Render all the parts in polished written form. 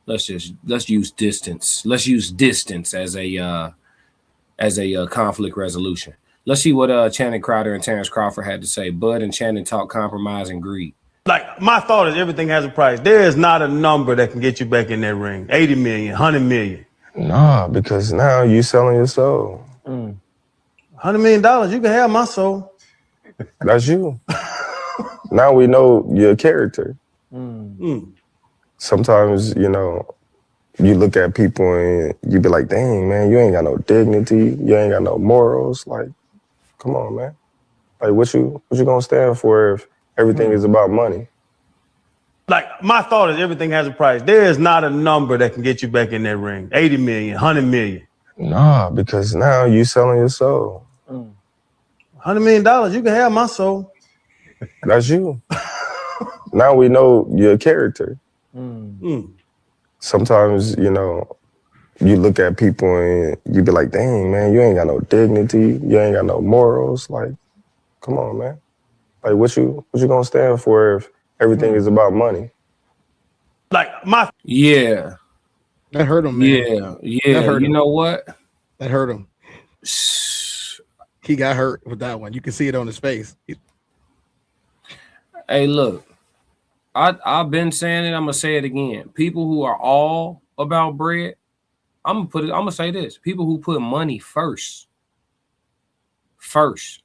let's use distance. Let's use distance as a conflict resolution. Let's see what Channing Crowder and Terrence Crawford had to say. Bud and Channing talk compromise and greed. Like, my thought is everything has a price. There is not a number that can get you back in that ring. 80 million, 100 million. Nah, because now you selling your soul. $100 million, you can have my soul. That's you. Now we know your character. Sometimes, you know, you look at people and you be like, dang, man, you ain't got no dignity. You ain't got no morals. Like, come on, man. Like, what you gonna stand for if everything is about money? Like, my thought is everything has a price. There is not a number that can get you back in that ring. 80 million, 100 million. Nah, because now you selling your soul. $100 million, you can have my soul. That's you. Now we know your character. Sometimes, you know, you look at people and you be like, dang, man, you ain't got no dignity. You ain't got no morals. Like, come on, man. Like, what you gonna stand for if everything is about money? Like, Yeah. That hurt him, man. Yeah. Hurt You him. know what? That hurt him. He got hurt with that one. You can see it on his face. Hey, look, I've been saying it. I'm gonna say it again. People who are all about bread, I'm gonna say this: people who put money first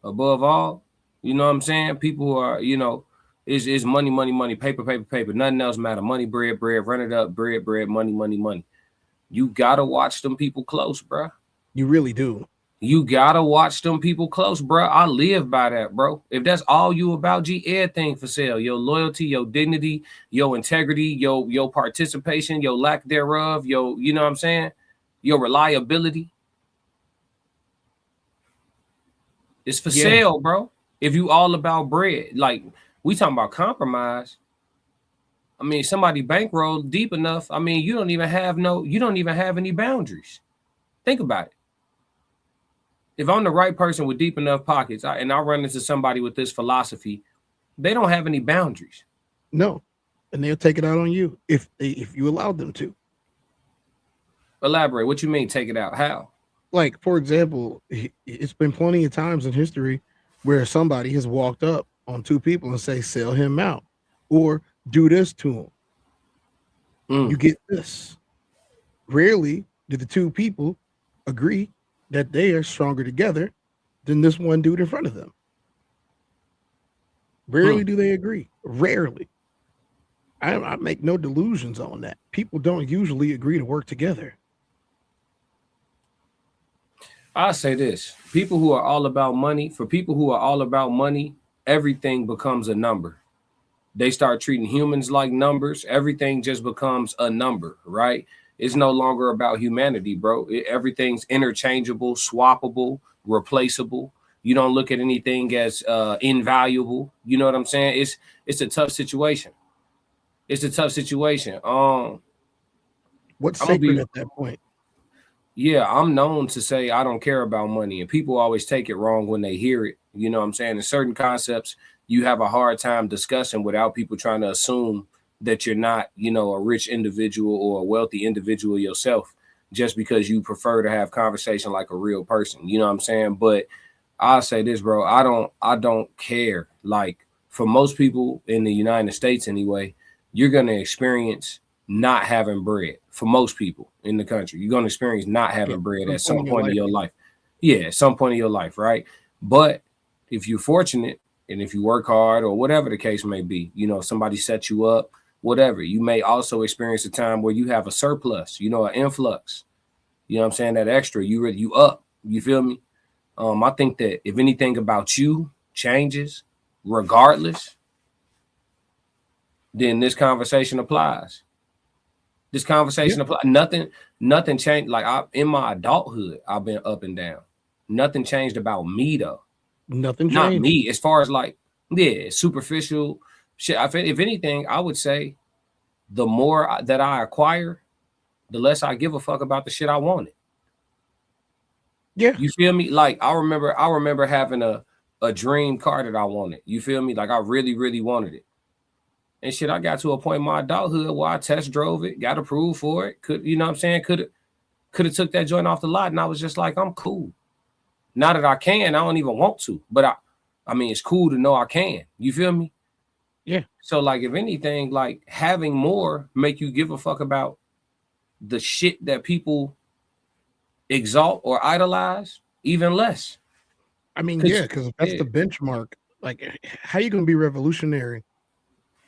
above all. You know what I'm saying? People who are, you know, is money, money, money, paper, paper, paper. Nothing else matter. Money, bread, bread. Run it up, bread, bread, money, money, money. You gotta watch them people close, bro. You really do. You gotta watch them people close, bro. I live by that, bro. If that's all you about, everything for sale. Your loyalty, your dignity, your integrity, your participation, your lack thereof, you know what I'm saying? Your reliability. It's for sale, bro. If you all about bread, like we talking about compromise. I mean, somebody bankroll deep enough. I mean, you don't even have any boundaries. Think about it. If I'm the right person with deep enough pockets and I run into somebody with this philosophy, they don't have any boundaries. No. And they'll take it out on you if you allow them to. Elaborate. What you mean take it out? How? Like, for example, it's been plenty of times in history where somebody has walked up on two people and say, sell him out or do this to him. You get this. Rarely do the two people agree that they are stronger together than this one dude in front of them. Rarely do they agree. Rarely. I make no delusions on that. People don't usually agree to work together. I'll say this. People who are all about money, for people who are all about money, everything becomes a number. They start treating humans like numbers. Everything just becomes a number, right? It's no longer about humanity, bro. Everything's interchangeable, swappable, replaceable. You don't look at anything as invaluable. You know what I'm saying? It's a tough situation. It's a tough situation. What's sacred at that point? Yeah, I'm known to say I don't care about money, and people always take it wrong when they hear it. You know what I'm saying? In certain concepts, you have a hard time discussing without people trying to assume that you're not, you know, a rich individual or a wealthy individual yourself, just because you prefer to have conversation like a real person. You know what I'm saying? But I'll say this, bro. I don't care. Like, for most people in the United States anyway, you're going to experience not having bread. For most people in the country, you're going to experience not having bread at some point in your life. Yeah, at some point in your life, right? But if you're fortunate and if you work hard or whatever the case may be, you know, somebody sets you up, whatever, you may also experience a time where you have a surplus, you know, an influx. You know what I'm saying? That extra, you up. You feel me? I think that if anything about you changes, regardless, then this conversation applies. This conversation applies. Nothing changed. Like, in my adulthood, I've been up and down. Nothing changed about me though. Nothing changed. Not me. As far as like, yeah, superficial shit. If anything, I would say the more that I acquire, the less I give a fuck about the shit I wanted. Yeah. You feel me? Like, I remember having a dream car that I wanted. You feel me? Like, I really, really wanted it. and shit. I got to a point in my adulthood where I test drove it, got approved for it. Could you know what I'm saying? Could have took that joint off the lot, and I was just like, I'm cool. Now that I can, I don't even want to, but I mean, it's cool to know I can. You feel me? Yeah. So like, if anything, like having more make you give a fuck about the shit that people exalt or idolize even less. I mean, yeah, because that's the benchmark. Like, how you gonna be revolutionary,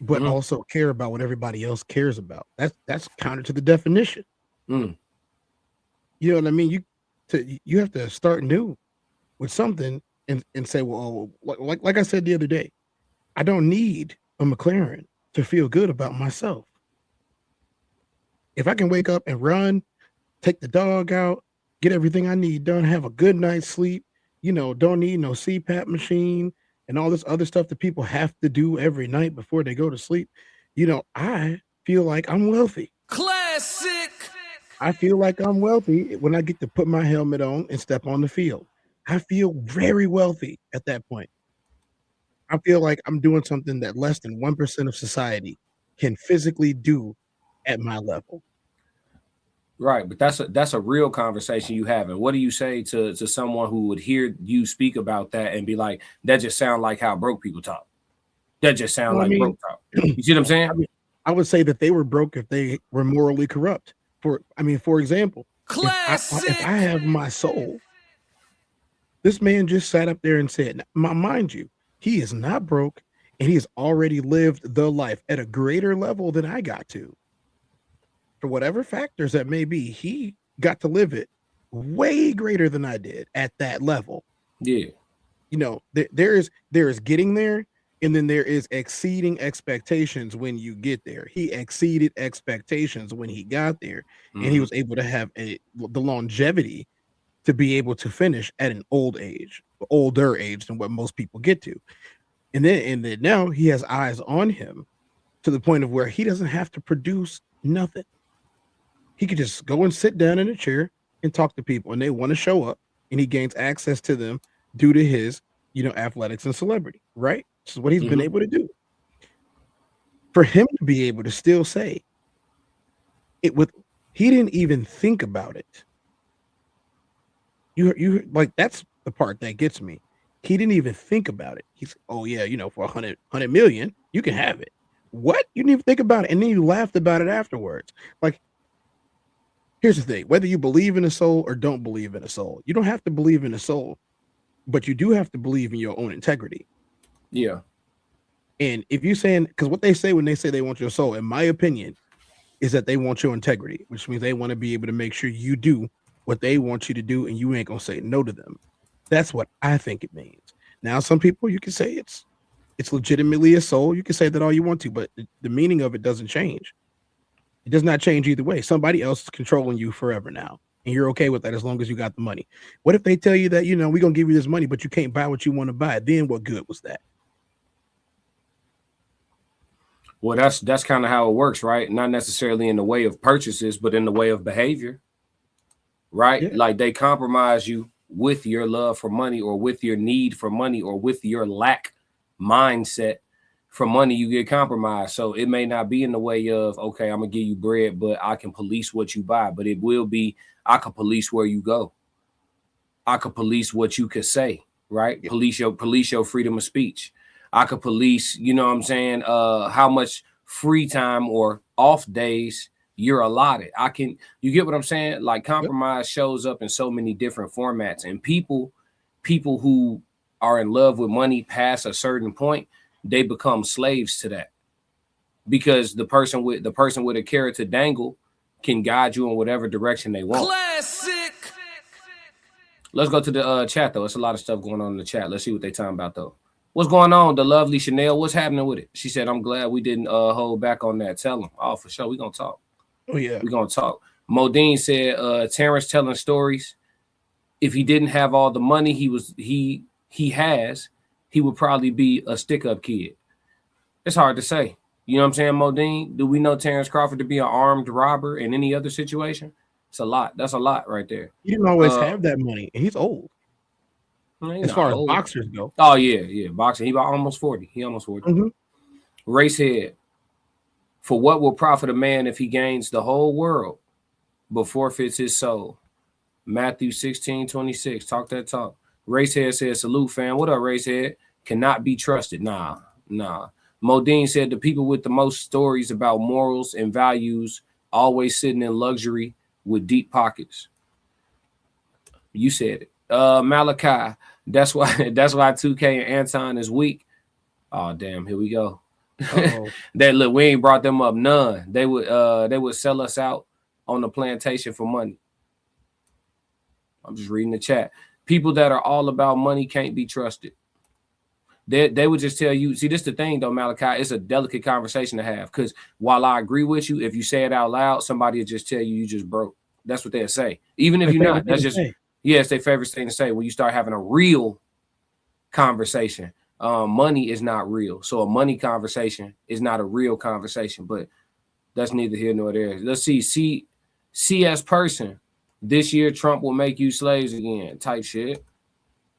but also care about what everybody else cares about? That's counter to the definition. You know what I mean? You have to start new with something and say, well, like I said the other day, I don't need a McLaren to feel good about myself. If I can wake up and run, take the dog out, get everything I need done, have a good night's sleep, you know, don't need no CPAP machine and all this other stuff that people have to do every night before they go to sleep. You know, I feel like I'm wealthy. Classic. I feel like I'm wealthy when I get to put my helmet on and step on the field. I feel very wealthy at that point. I feel like I'm doing something that less than 1% of society can physically do at my level. Right, but that's a real conversation you having. What do you say to someone who would hear you speak about that and be like, that just sound like how broke people talk? That just sound broke talk. You see what I'm saying? I would say that they were broke if they were morally corrupt. For example, if I have my soul, this man just sat up there and said, mind you, he is not broke and he has already lived the life at a greater level than I got to. For whatever factors that may be, he got to live it way greater than I did at that level. Yeah. You know, there is getting there, and then there is exceeding expectations when you get there. He exceeded expectations when he got there, and he was able to have the longevity to be able to finish at an older age than what most people get to. And then now he has eyes on him to the point of where he doesn't have to produce nothing. He could just go and sit down in a chair and talk to people, and they want to show up, and he gains access to them due to his, athletics and celebrity, right? This is what he's been able to do. For him to be able to still say he didn't even think about it. You like, that's the part that gets me. He didn't even think about it. He's, oh yeah, for 100 million, you can have it. What? You didn't even think about it, and then you laughed about it afterwards. Like, here's the thing: whether you believe in a soul or don't believe in a soul, you don't have to believe in a soul, but you do have to believe in your own integrity. Yeah. And if you're saying, because what they say when they say they want your soul, in my opinion, is that they want your integrity, which means they want to be able to make sure you do what they want you to do, and you ain't gonna say no to them. That's what I think it means. Now, some people, you can say it's legitimately a soul. You can say that all you want to, but the meaning of it doesn't change. It does not change either way. Somebody else is controlling you forever now, and you're okay with that as long as you got the money. What if they tell you that, we're going to give you this money, but you can't buy what you want to buy? Then what good was that? Well, that's kind of how it works, right? Not necessarily in the way of purchases, but in the way of behavior, right? Yeah. Like, they compromise you with your love for money, or with your need for money, or with your lack mindset for money. You get compromised. So it may not be in the way of, okay, I'm gonna give you bread, but I can police what you buy. But it will be, I can police where you go. I could police what you could say, right? Yeah. Police your freedom of speech. I could police, how much free time or off days you're allotted. You get what I'm saying? Like, compromise shows up in so many different formats, and people who are in love with money past a certain point, they become slaves to that, because the person with a carrot to dangle can guide you in whatever direction they want. Classic. Let's go to the chat though. It's a lot of stuff going on in the chat. Let's see what they talking about though. What's going on? The lovely Chanel. What's happening with it? She said, "I'm glad we didn't hold back on that. Tell them." Oh, for sure. We're gonna talk. Oh yeah, we're gonna talk. Modine said, Terrence telling stories. If he didn't have all the money he would probably be a stick-up kid. It's hard to say. You know what I'm saying, Modine? Do we know Terrence Crawford to be an armed robber in any other situation? It's a lot. That's a lot right there. He didn't always have that money, and he's old. As far as boxers go. Oh, yeah. Boxing. He about almost 40. He almost 40. Racehead. For what will profit a man if he gains the whole world but forfeits his soul? Matthew 16:26. Talk that talk. Racehead said, salute, fam. What up, Racehead? Cannot be trusted. Nah. Modine said the people with the most stories about morals and values always sitting in luxury with deep pockets. You said it. Malachi. That's why 2K and Anton is weak. Oh, damn. Here we go. That look, we ain't brought them up none. They would sell us out on the plantation for money. I'm just reading the chat. People that are all about money can't be trusted. They would just tell you. See, this is the thing though, Malachi. It's a delicate conversation to have because while I agree with you, if you say it out loud, somebody will just tell you just broke. That's what they'll say. Even if you're not, that's just it's their favorite thing to say when you start having a real conversation. Money is not real. So a money conversation is not a real conversation, but that's neither here nor there. Let's see. CS person, this year Trump will make you slaves again type shit.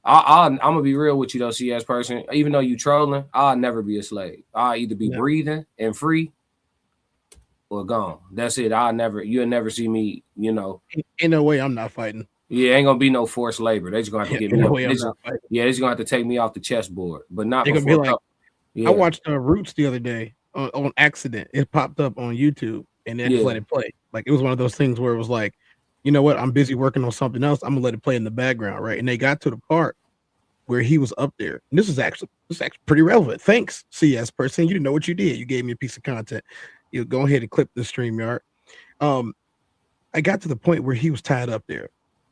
I'm gonna be real with you though, CS person. Even though you trolling, I'll never be a slave. I'll either be breathing and free or gone. That's it. You'll never see me, In no way I'm not fighting. Yeah, ain't gonna be no forced labor. They're just gonna have to get me. They're just gonna have to take me off the chessboard, but not before. Be like, I watched Roots the other day on accident. It popped up on YouTube and then let it play. Like it was one of those things where it was like, you know what? I'm busy working on something else. I'm gonna let it play in the background, right? And they got to the part where he was up there. And this is actually pretty relevant. Thanks, CS person. You didn't know what you did. You gave me a piece of content. You go ahead and clip the StreamYard. I got to the point where he was tied up there.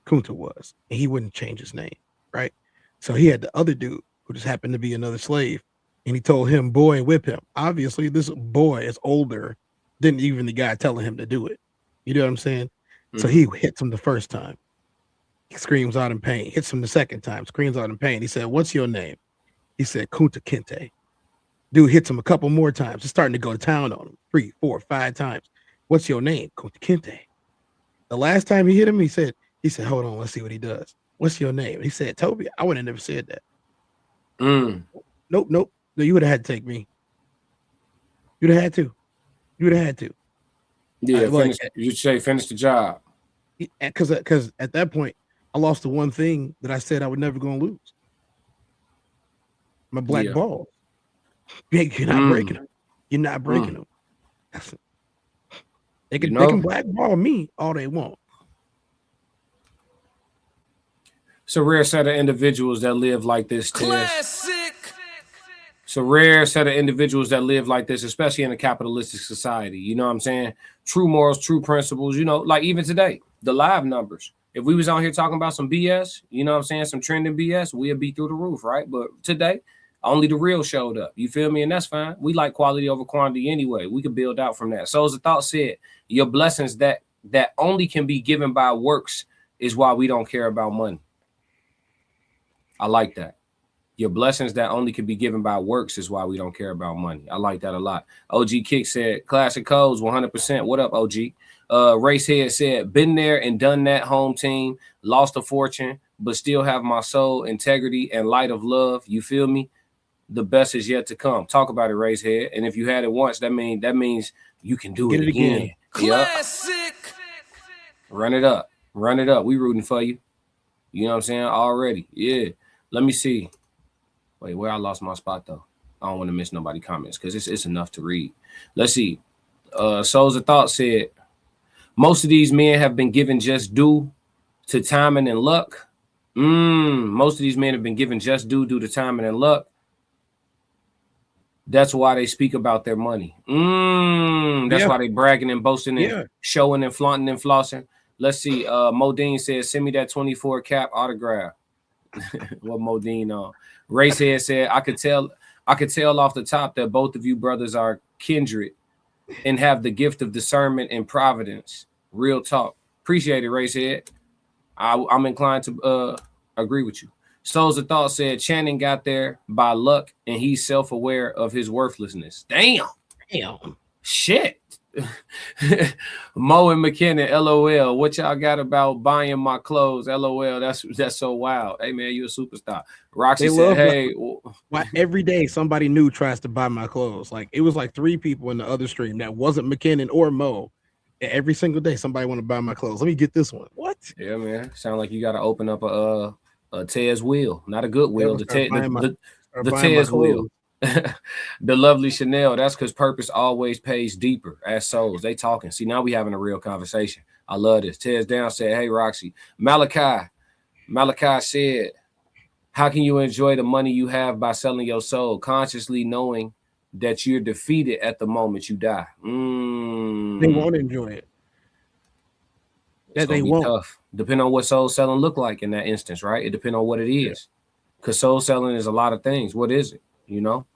Kunta was, and he wouldn't change his name, right? So he had the other dude who just happened to be another slave, and he told him, boy, whip him. Obviously, this boy is older than even the guy telling him to do it. You know what I'm saying? Mm-hmm. So he hits him the first time. He screams out in pain. Hits him the second time, screams out in pain. He said, what's your name? He said, Kunta Kinte. Dude hits him a couple more times. He's starting to go to town on him 3, 4, 5 times. What's your name? Kunta Kinte. The last time he hit him, he said, hold on, let's see what he does. What's your name? He said, Toby. I would have never said that. Nope. No, you would have had to take me. You'd have had to. Yeah, you say finish the job. Because at that point, I lost the one thing that I said I would never going to lose. My black ball. You're not breaking them. You're not breaking them. They can blackball me all they want. It's a rare set of individuals that live like this. Classic. It's a rare set of individuals that live like this, especially in a capitalistic society. You know what I'm saying? True morals, true principles. Like even today, the live numbers. If we was on here talking about some BS, you know what I'm saying, some trending BS, we'd be through the roof, right? But today, only the real showed up. You feel me? And that's fine. We like quality over quantity anyway. We can build out from that. So as the thought said, your blessings that only can be given by works is why we don't care about money. I like that. Your blessings that only can be given by works is why we don't care about money. I like that a lot. OG Kick said, classic codes, 100%. What up, OG? Racehead said, been there and done that, home team, lost a fortune, but still have my soul, integrity, and light of love. You feel me? The best is yet to come. Talk about it, Racehead. And if you had it once, that means you can do it again. Classic. Yep. Run it up. We rooting for you. You know what I'm saying? Already. Yeah. Let me see. Wait, where I lost my spot though. I don't want to miss nobody comments because it's enough to read. Let's see. Souls of Thought said, most of these men have been given just due to timing and luck. Most of these men have been given just due to timing and luck. That's why they speak about their money. That's why they bragging and boasting and showing and flaunting and flossing. Let's see. Modine says, send me that 24 cap autograph. What Modine on? Racehead said, I could tell off the top that both of you brothers are kindred and have the gift of discernment and providence. Real talk. Appreciate it, Racehead. I'm inclined to agree with you. Souls of Thought said Channing got there by luck and he's self-aware of his worthlessness. Damn. Shit. Mo and McKinnon, LOL. What y'all got about buying my clothes? LOL. That's so wild. Hey man, you a superstar. Roxy said, "Hey, why every day somebody new tries to buy my clothes? Like it was like 3 people in the other stream that wasn't McKinnon or Mo. And every single day somebody want to buy my clothes. Let me get this one. What? Yeah, man. Sound like you got to open up a Tez wheel, not a good wheel. The Tez wheel." The lovely Chanel. That's because purpose always pays deeper. As souls, they talking. See, now we having a real conversation. I love this. Tez down said, "Hey Roxy." Malachi said, "How can you enjoy the money you have by selling your soul, consciously knowing that you're defeated at the moment you die?" They won't enjoy it. That they won't. Tough. Depending on what soul selling look like in that instance, right? It depends on what it is. Because soul selling is a lot of things. What is it? You know?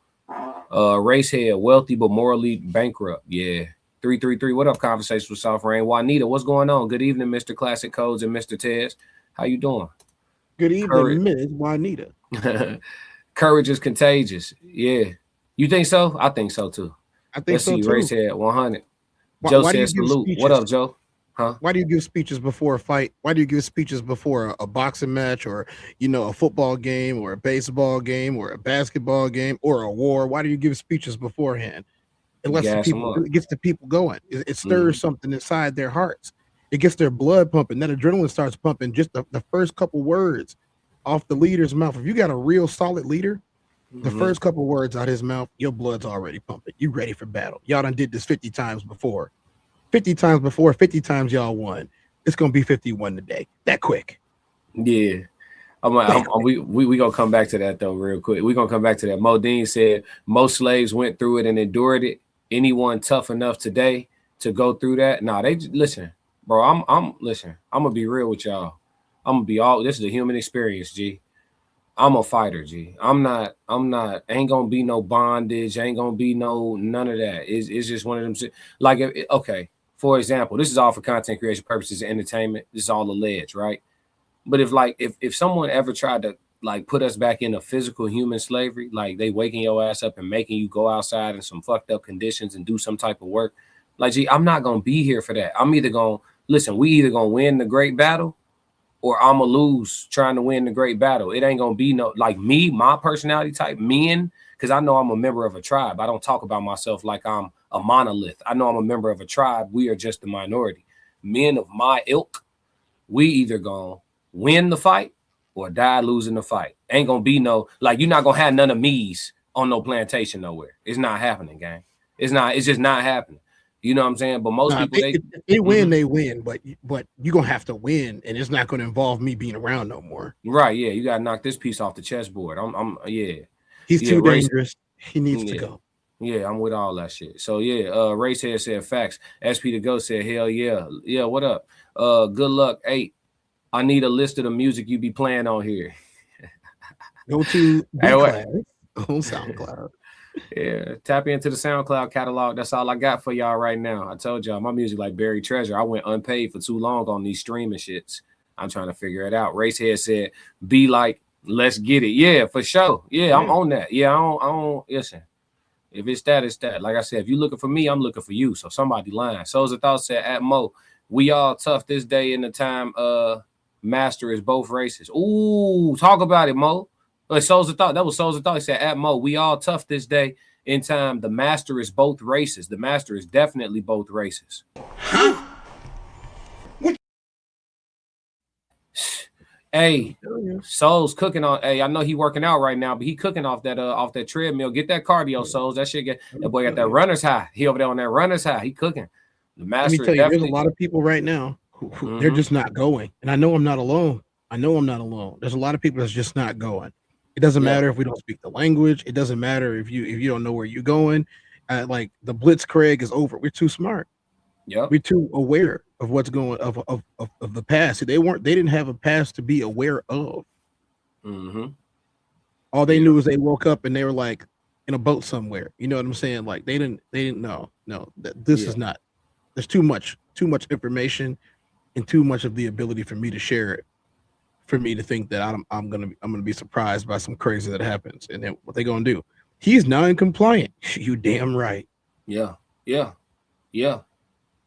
Racehead, wealthy but morally bankrupt. Yeah. 333. What up, Conversations with Soft Rain? Juanita, what's going on? Good evening, Mr. Classic Codes and Mr. Tez. How you doing? Good evening, Ms. Juanita. Courage is contagious. Yeah. You think so? I think so too. I think so too. Racehead 100. Joe says salute. What up, Joe? Huh? Why do you give speeches before a fight? Why do you give speeches before a boxing match or, a football game or a baseball game or a basketball game or a war? Why do you give speeches beforehand? It gets the people going. It stirs something inside their hearts. It gets their blood pumping. That adrenaline starts pumping just the first couple words off the leader's mouth. If you got a real solid leader, the first couple words out his mouth, your blood's already pumping. You ready for battle. Y'all done did this 50 times before. 50 times before, 50 times y'all won. It's gonna be 51 today. That quick. Yeah. We gonna come back to that though real quick. We're gonna come back to that. Modine said most slaves went through it and endured it. Anyone tough enough today to go through that? Nah, they listen, bro. I'm gonna be real with y'all. This is a human experience, G. I'm a fighter, G. I'm not, ain't gonna be no bondage, ain't gonna be none of that. It's just one of them, like, okay, for example, this is all for content creation purposes and entertainment. This is all alleged, right? But if someone ever tried to like put us back into physical human slavery, like they waking your ass up and making you go outside in some fucked up conditions and do some type of work, like, G, I'm not gonna be here for that. We either gonna win the great battle, or I'm gonna lose trying to win the great battle. It ain't gonna be no, like me, my personality type, because I know I'm a member of a tribe. I don't talk about myself like I'm a monolith. I know I'm a member of a tribe. We are just the minority. Men of my ilk, we either gonna win the fight or die losing the fight. Ain't gonna be no, like, you're not gonna have none of me's on no plantation nowhere. It's not happening, gang. It's just not happening. You know what I'm saying? But most people, they win, they win, but you're gonna have to win, and it's not gonna involve me being around no more. Right? Yeah, you gotta knock this piece off the chessboard. He's too dangerous. He needs to go. Yeah, I'm with all that shit. So yeah, Racehead said facts. SP to go said hell yeah. Yeah, what up? Good luck 8. I need a list of the music you be playing on here. Go to on SoundCloud. Yeah, tap into the SoundCloud catalog. That's all I got for y'all right now. I told y'all my music like buried treasure. I went unpaid for too long on these streaming shits. I'm trying to figure it out. Racehead said, "Be like, let's get it." Yeah, for sure. Yeah, I'm on that. Yeah, I don't listen. If it's that, it's that. Like I said, if you're looking for me, I'm looking for you. So somebody lying. Souls of Thought said, at Mo, we all tough this day in the time. Master is both races. Ooh, talk about it, Mo. Souls of Thought. That was Souls of Thought. He said, at Mo, we all tough this day in time. The master is both races. The master is definitely both races. Huh? Hey, Souls cooking on. Hey, I know he working out right now, but he cooking off that treadmill. Get that cardio, Souls. That boy got that runner's high. He over there on that runner's high. He cooking. The master. Let me tell you, there's a lot of people right now who they're just not going, and I know I'm not alone. There's a lot of people that's just not going. It doesn't matter if we don't speak the language. It doesn't matter if you don't know where you're going. Like the Blitzkrieg is over. We're too smart. Yeah, we're too aware of what's going of the past. They didn't have a past to be aware of. All they knew is they woke up and they were like in a boat somewhere. You know what I'm saying? Like they didn't know. No, this is not. There's too much information and too much of the ability for me to share it. For me to think that I'm gonna be surprised by some crazy that happens, and then what they gonna do? He's non-compliant. You damn right. Yeah.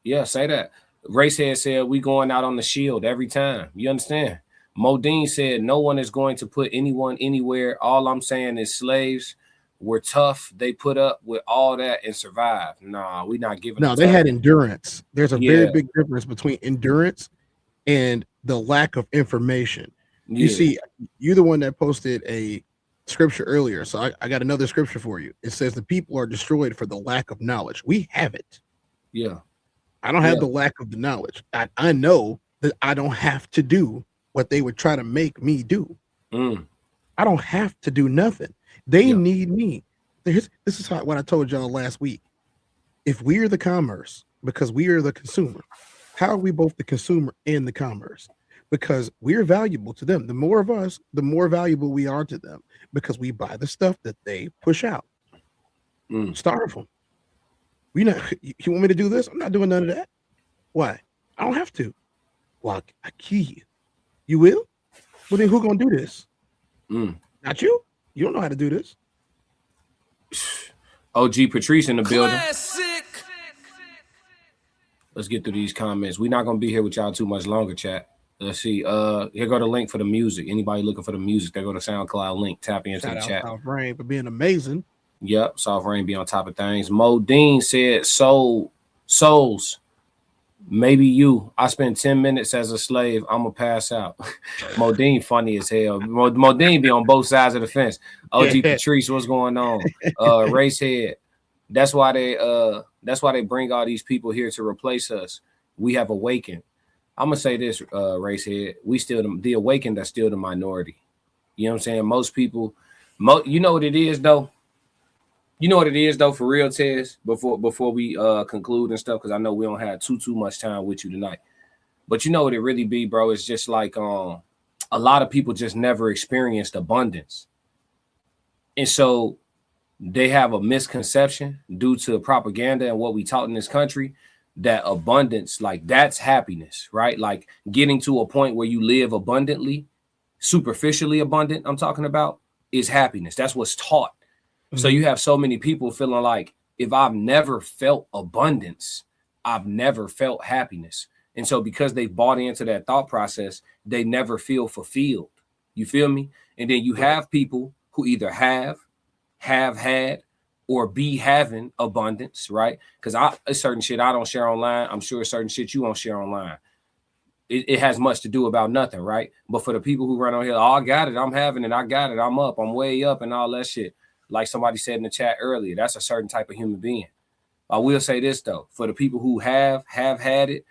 Yeah, say that. Racehead said we going out on the shield every time. You understand? Modine said no one is going to put anyone anywhere. All I'm saying is slaves were tough. They put up with all that and survived. Nah, we not giving No, them they time. had endurance. There's a very Yeah. big difference between endurance and the lack of information. You Yeah. see, you're the one that posted a scripture earlier. So I got another scripture for you. It says the people are destroyed for the lack of knowledge. We have it. Yeah. I don't have Yeah. the lack of the knowledge. I know that I don't have to do what they would try to make me do. Mm. I don't have to do nothing. They Yeah. need me. This is what I told y'all last week. If we are the commerce, because we are the consumer, how are we both the consumer and the commerce? Because we're valuable to them. The more of us, the more valuable we are to them because we buy the stuff that they push out. Mm. Starve them. You want me to do this? I'm not doing none of that. Why? I don't have to. Well, I key you. You will? Well, then who gonna do this? Mm. Not you. You don't know how to do this. OG Patrice in the building. Classic. Let's get through these comments. We're not gonna be here with y'all too much longer, chat. Let's see. Here go the link for the music. Anybody looking for the music, they go to SoundCloud link. Tap into Shout the out chat. South Rain for being amazing. Yep, Soft Rain be on top of things. Modine said, souls, maybe you. I spent 10 minutes as a slave. I'ma pass out. Modine funny as hell. Modine be on both sides of the fence. OG Patrice, what's going on? Racehead. That's why they bring all these people here to replace us. We have awakened. I'm gonna say this, Racehead. We still the awakened are still the minority. You know what I'm saying? Most people, you know what it is though. You know what it is though, for real, Tez. Before we conclude and stuff, because I know we don't have too much time with you tonight. But you know what it really be, bro. It's just like a lot of people just never experienced abundance, and so they have a misconception due to propaganda and what we taught in this country that abundance, like that's happiness, right? Like getting to a point where you live abundantly, superficially abundant. I'm talking about is happiness. That's what's taught. So you have so many people feeling like if I've never felt abundance, I've never felt happiness. And so because they bought into that thought process, they never feel fulfilled. You feel me? And then you have people who either have had, or be having abundance, right? Because it's certain shit I don't share online. I'm sure certain shit you won't share online. It has much to do about nothing, right? But for the people who run on here, oh, I got it, I'm having it, I got it, I'm up, I'm way up, and all that shit. Like somebody said in the chat earlier, that's a certain type of human being. I will say this though, for the people who have had it,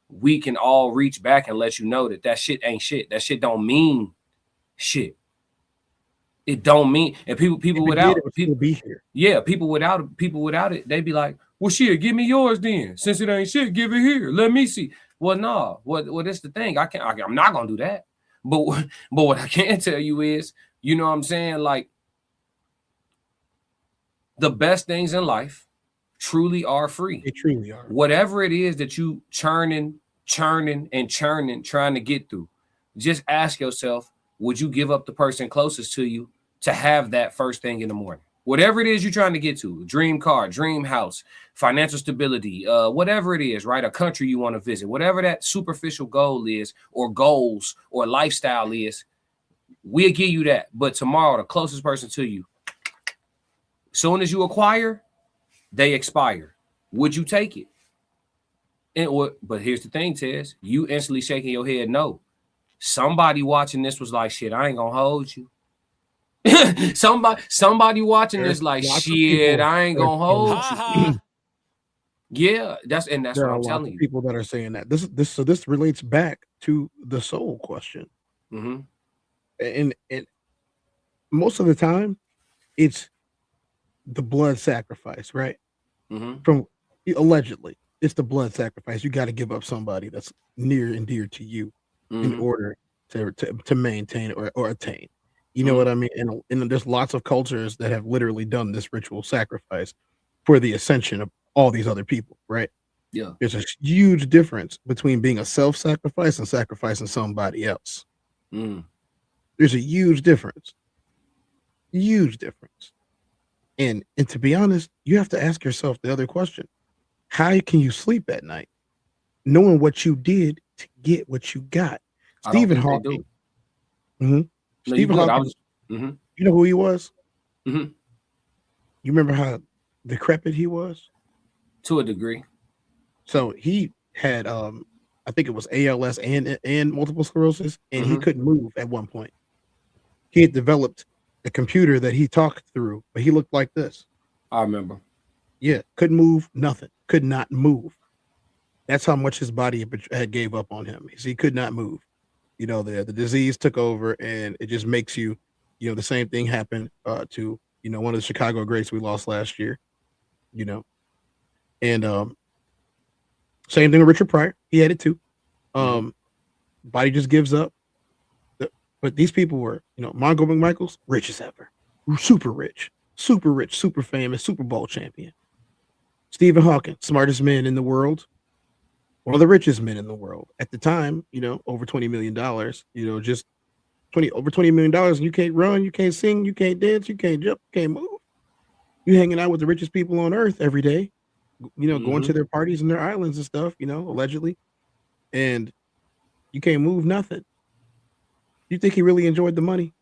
we can all reach back and let you know that shit ain't shit. That shit don't mean shit. It don't mean, and people without people be here. Yeah, people without it, they be like, well, shit, give me yours then. Since it ain't shit, give it here. Let me see. Well, no, well, that's the thing. I'm not gonna do that. But what I can tell you is, you know what I'm saying? Like, the best things in life truly are free. They truly are. Whatever it is that you churning, trying to get through, just ask yourself, would you give up the person closest to you to have that first thing in the morning? Whatever it is you're trying to get to, dream car, dream house, financial stability, whatever it is, right? A country you want to visit, whatever that superficial goal is, or goals, or lifestyle is, we'll give you that. But tomorrow, the closest person to you, soon as you acquire, they expire. Would you take it? But here's the thing, Tez. You instantly shaking your head no. Somebody watching this was like, shit, I ain't gonna hold you. somebody watching this like, shit, I ain't gonna hold you. Yeah, that's what I'm telling you. People that are saying that. This relates back to the soul question. Mm-hmm. And most of the time, it's the blood sacrifice, right? Mm-hmm. From allegedly, it's the blood sacrifice. You got to give up somebody that's near and dear to you in order to maintain or attain. You know what I mean? And there's lots of cultures that have literally done this ritual sacrifice for the ascension of all these other people, right? Yeah. There's a huge difference between being a self-sacrifice and sacrificing somebody else. There's a huge difference. Huge difference. And to be honest, you have to ask yourself the other question. How can you sleep at night? knowing what you did to get what you got. I don't Stephen think they Hawking. do. hmm No, you Stephen good. I Hawking. was. hmm You know who he was? hmm You remember how decrepit he was? To a degree. So he had I think it was ALS and multiple sclerosis, and he Mhm. couldn't move at one point. He had developed a computer that he talked through, but he looked like this. I remember. Yeah, couldn't move, nothing, could not move. That's how much his body had gave up on him. He could not move. You know, the disease took over, and it just makes you, you know, the same thing happened to, you know, one of the Chicago greats we lost last year. You know, and same thing with Richard Pryor. He had it too. Body just gives up. But these people were, you know, Mongo McMichaels, rich as ever, super rich, super famous, Super Bowl champion. Stephen Hawking, smartest man in the world, one of the richest men in the world at the time. You know, over $20 million. You know, just over $20 million. And you can't run, you can't sing, you can't dance, you can't jump, you can't move. You hanging out with the richest people on earth every day. You know, going to their parties and their islands and stuff. You know, allegedly, and you can't move nothing. You think he really enjoyed the money?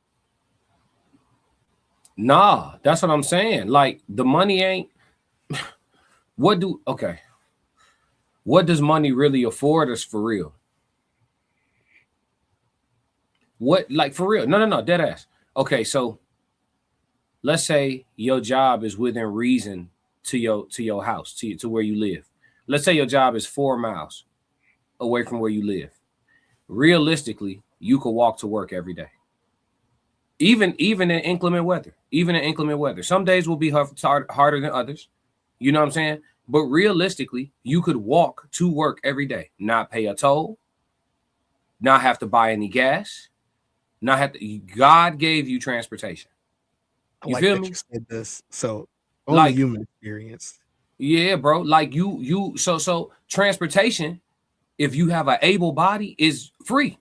Nah, that's what I'm saying. Like the money ain't. What does money really afford us for real? What, like, for real? No, dead ass. Okay, so let's say your job is within reason to your house, to where you live. Let's say your job is 4 miles away from where you live. Realistically, you could walk to work every day. Even in inclement weather. Some days will be harder than others. You know what I'm saying? But realistically, you could walk to work every day, not pay a toll, not have to buy any gas, not have to. God gave you transportation. I You like feel that me? you said this. So only Like, human experience. yeah, bro. Like so transportation, if you have an able body, is free.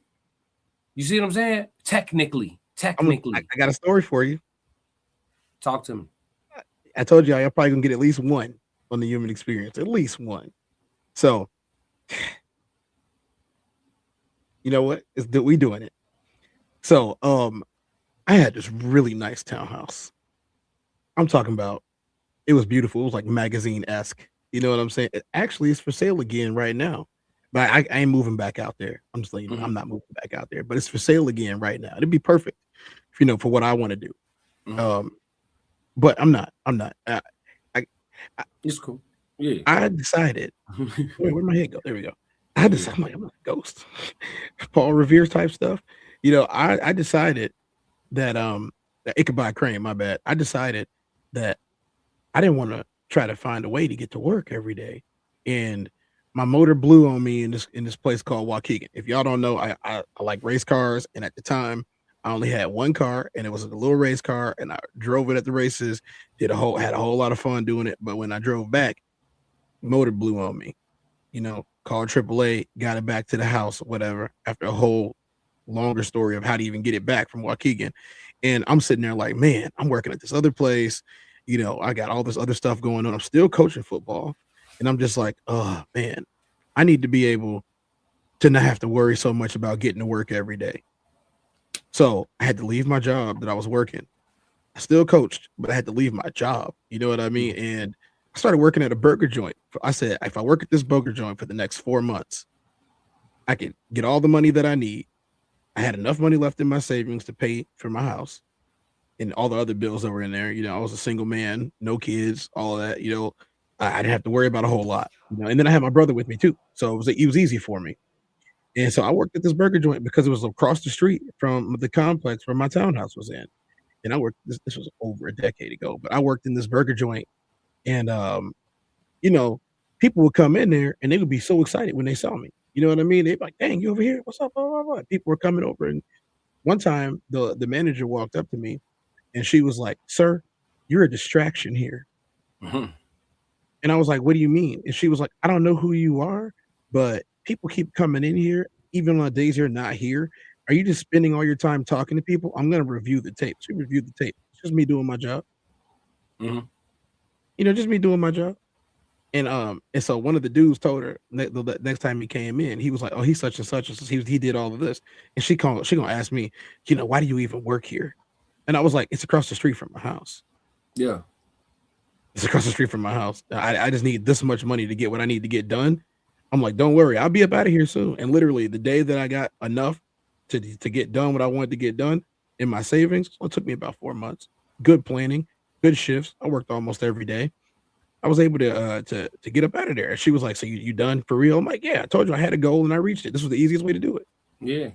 You see what I'm saying? Technically. I got a story for you. Talk to me. I told you I'm probably gonna get at least one on the human experience, at least one. So, you know what? We doing it. So, I had this really nice townhouse. I'm talking about. It was beautiful. It was like magazine-esque. You know what I'm saying? Actually, it's for sale again right now. But I ain't moving back out there. I'm just letting you know, I'm not moving back out there. But it's for sale again right now. It'd be perfect, you know, for what I want to do. But I'm not. It's cool. Yeah. I decided. Where'd my head go? There we go. I decided. I'm like a ghost. Paul Revere type stuff. You know, I decided that Ichabod Crane. My bad. I decided that I didn't want to try to find a way to get to work every day, and my motor blew on me in this place called Waukegan. If y'all don't know, I like race cars, and at the time I only had one car, and it was a little race car, and I drove it at the races, had a whole lot of fun doing it. But when I drove back, motor blew on me. You know, called AAA, got it back to the house, whatever. After a whole longer story of how to even get it back from Waukegan, and I'm sitting there like, man, I'm working at this other place. You know, I got all this other stuff going on. I'm still coaching football. And I'm just like, oh man, I need to be able to not have to worry so much about getting to work every day. So I had to leave my job that I was working. I still coached, but I had to leave my job. You know what I mean? And I started working at a burger joint. I said, if I work at this burger joint for the next 4 months, I can get all the money that I need. I had enough money left in my savings to pay for my house and all the other bills that were in there. You know, I was a single man, no kids, all of that. You know, I didn't have to worry about a whole lot. You know, and then I had my brother with me too, so it was easy for me. And so I worked at this burger joint because it was across the street from the complex where my townhouse was in. And I worked. This was over a decade ago, but I worked in this burger joint, and you know, people would come in there and they would be so excited when they saw me. You know what I mean? They'd be like, "Dang, you over here? What's up?" Blah, blah, blah. People were coming over, and one time the manager walked up to me and she was like, "Sir, you're a distraction here." And I was like, "What do you mean?" And she was like, "I don't know who you are, but people keep coming in here, even on days you're not here. Are you just spending all your time talking to people? I'm going to review the tape." She reviewed the tape. It's just me doing my job. You know, just me doing my job. And so one of the dudes told her the next time he came in, he was like, "Oh, he's such and such, and he did all of this." And she gonna ask me, why do you even work here? And I was like, "It's across the street from my house. Yeah. It's across the street from my house. I just need this much money to get what I need to get done." I'm like, "Don't worry, I'll be up out of here soon." And literally, the day that I got enough to get done what I wanted to get done in my savings, well, it took me about 4 months. Good planning, good shifts. I worked almost every day. I was able to get up out of there. And she was like, "So you done for real?" I'm like, "Yeah, I told you I had a goal and I reached it. This was the easiest way to do it. Yeah.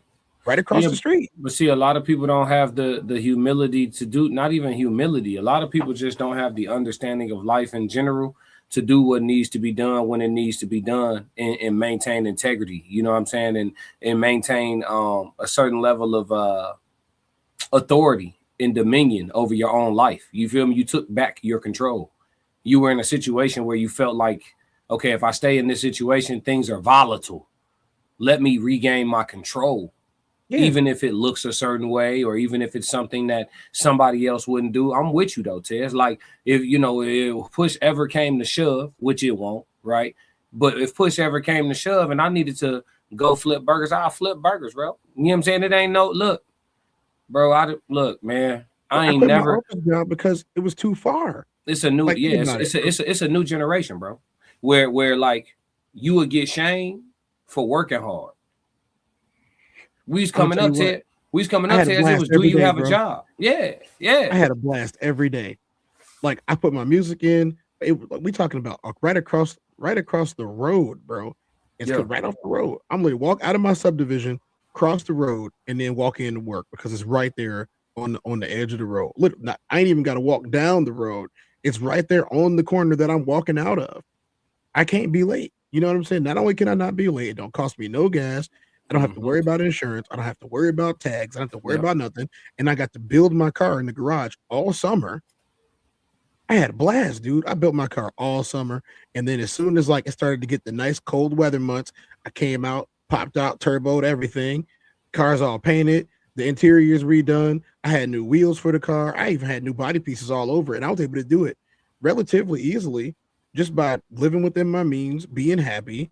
Right across Yeah, the street." But see, a lot of people don't have the humility to do, not even humility. A lot of people just don't have the understanding of life in general to do what needs to be done when it needs to be done and maintain integrity. You know what I'm saying? And maintain a certain level of authority and dominion over your own life. You feel me? You took back your control. You were in a situation where you felt like, okay, if I stay in this situation, things are volatile. Let me regain my control. Yeah. Even if it looks a certain way, or even if it's something that somebody else wouldn't do. I'm with you though, Tez. Like if push ever came to shove, which it won't, right? But if push ever came to shove and I needed to go flip burgers, I'll flip burgers, bro. You know what I'm saying? It ain't no look, bro. Look, man. I ain't quit never my office job because it was too far. It's a new, Like, yeah, think about it's a new generation, bro. Where like you would get shamed for working hard. We was coming up to it. We was coming up to it. It was, do you have a job? Yeah, yeah. I had a blast every day. Like I put my music in. We talking about right across the road, bro. It's right off the road. I'm gonna walk out of my subdivision, cross the road, and then walk into work because it's right there on the edge of the road. Look, I ain't even got to walk down the road. It's right there on the corner that I'm walking out of. I can't be late. You know what I'm saying? Not only can I not be late, it don't cost me no gas. I don't have to worry about insurance. I don't have to worry about tags. I don't have to worry about nothing. And I got to build my car in the garage all summer. I had a blast, dude. I built my car all summer. And then as soon as it started to get the nice cold weather months, I came out, popped out, turboed everything. Car's all painted. The interior is redone. I had new wheels for the car. I even had new body pieces all over it. And I was able to do it relatively easily just by living within my means, being happy,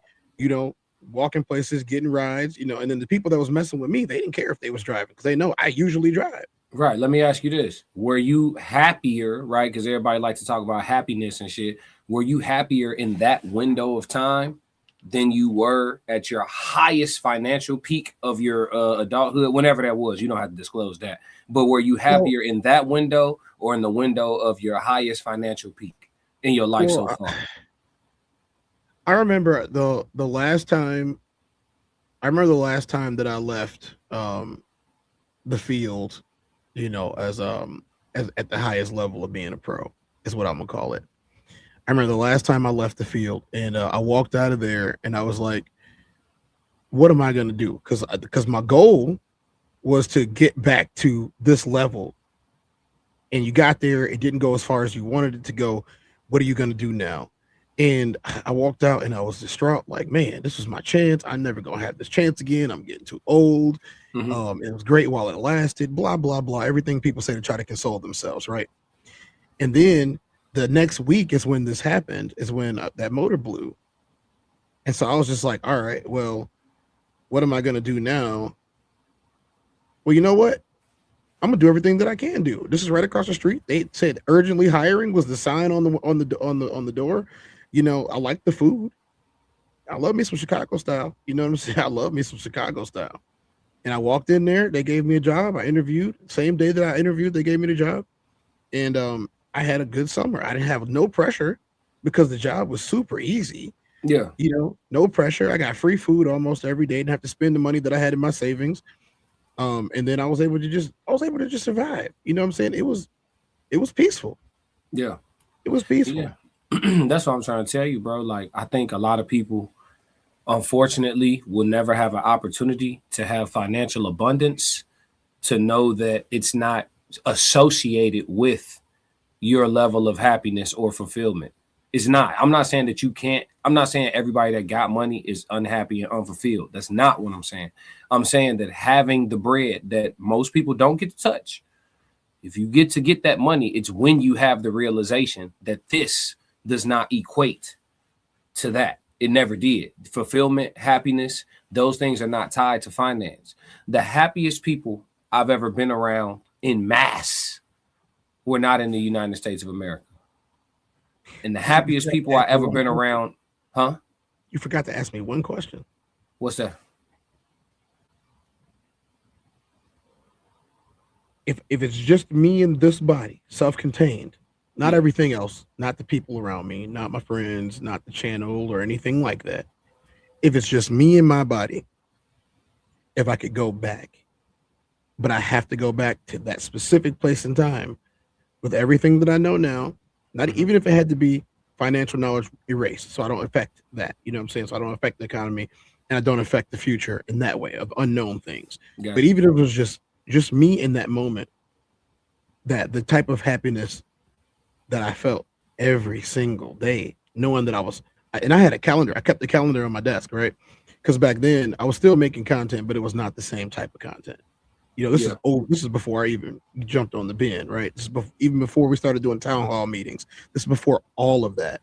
walking places, getting rides, and then the people that was messing with me, they didn't care if they was driving because they know I usually drive. Right. Let me ask you this. Were you happier, right? Because everybody likes to talk about happiness and shit. Were you happier in that window of time than you were at your highest financial peak of your adulthood, whenever that was? You don't have to disclose that. But were you happier in that window or in the window of your highest financial peak in your life so far? I remember the last time that I left the field, as at the highest level of being a pro is what I'm gonna call it. I remember the last time I left the field and I walked out of there and I was like, what am I gonna do? Because my goal was to get back to this level. And you got there, it didn't go as far as you wanted it to go. What are you gonna do now? And I walked out and I was distraught, like, man, this was my chance. I'm never gonna have this chance again. I'm getting too old. It was great while it lasted, blah, blah, blah. Everything people say to try to console themselves, right? And then the next week is when this happened, is when that motor blew. And so I was just like, all right, well, what am I gonna do now? Well, you know what? I'm gonna do everything that I can do. This is right across the street. They said urgently hiring was the sign on the door. I like the food. I love me some Chicago style. You know what I'm saying? I love me some Chicago style. And I walked in there. They gave me a job. I interviewed. Same day that I interviewed, they gave me the job. And I had a good summer. I didn't have no pressure because the job was super easy. Yeah. No pressure. I got free food almost every day. Didn't have to spend the money that I had in my savings. And then I was able to just survive. You know what I'm saying? It was peaceful. Yeah. It was peaceful. Yeah. That's what I'm trying to tell you, bro. Like, I think a lot of people, unfortunately, will never have an opportunity to have financial abundance, to know that it's not associated with your level of happiness or fulfillment. It's not. I'm not saying that you can't. I'm not saying everybody that got money is unhappy and unfulfilled. That's not what I'm saying. I'm saying that having the bread that most people don't get to touch, if you get to get that money, it's when you have the realization that this does not equate to that. It never did. Fulfillment, happiness, those things are not tied to finance. The happiest people I've ever been around in mass were not in the United States of America. And the happiest people I ever been around, huh? You forgot to ask me one question. What's that? If it's just me and this body, self-contained, not everything else, not the people around me, not my friends, not the channel or anything like that. If it's just me and my body, if I could go back, but I have to go back to that specific place and time with everything that I know now, not even if it had to be financial knowledge erased, so I don't affect that, you know what I'm saying? So I don't affect the economy and I don't affect the future in that way of unknown things. Gotcha. But even if it was just me in that moment, that the type of happiness that I felt every single day, knowing that and I had a calendar. I kept the calendar on my desk, right? Because back then I was still making content, but it was not the same type of content. You know, this is before I even jumped on the bin, right? This is even before we started doing town hall meetings. This is before all of that.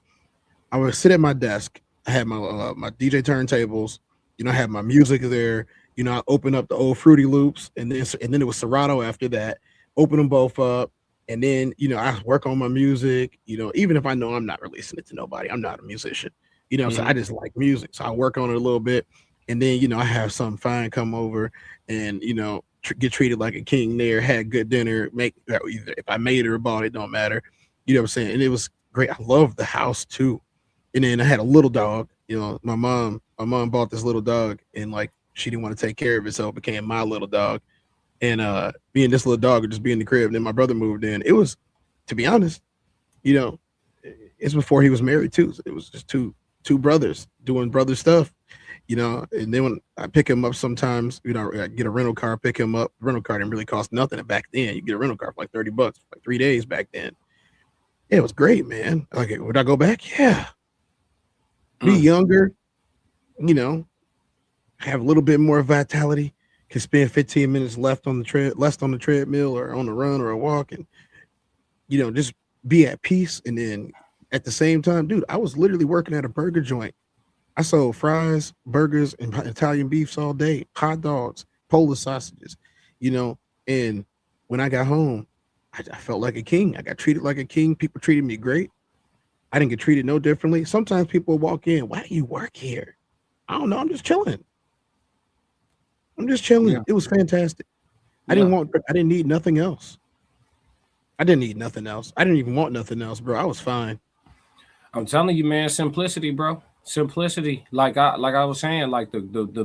I would sit at my desk. I had my my DJ turntables. You know, I had my music there. You know, I opened up the old Fruity Loops, and then it was Serato after that. Open them both up, and then you know I work on my music. You know, even if I know I'm not releasing it to nobody, I'm not a musician. You know, so I just like music, so I work on it a little bit, and then you know I have some fine come over, and you know get treated like a king there. Had good dinner, either if I made it or bought it, don't matter. You know what I'm saying? And it was great. I loved the house too, and then I had a little dog. You know, my mom bought this little dog, and like she didn't want to take care of it, so it became my little dog. And me and this little dog would just be in the crib. And then my brother moved in. It was, to be honest, you know, it's before he was married too. So it was just two brothers doing brother stuff, you know. And then when I pick him up sometimes, you know, I get a rental car, pick him up. Rental car didn't really cost nothing back then. You get a rental car for like $30 for like 3 days back then. Yeah, it was great, man. Like, would I go back? Yeah. Be younger, you know, have a little bit more vitality. Can spend 15 minutes left on the treadmill or on a run or a walk, and you know, just be at peace. And then at the same time, dude, I was literally working at a burger joint. I sold fries, burgers, and Italian beefs all day, hot dogs, Polish sausages, you know. And when I got home, I felt like a king. I got treated like a king. People treated me great. I didn't get treated no differently. Sometimes people walk in, why do you work here? I don't know. I'm just chilling. Yeah. It was fantastic. I didn't need nothing else. I didn't need nothing else. I didn't even want nothing else, bro. I was fine. I'm telling you, man, simplicity, bro. Simplicity. Like I was saying, like the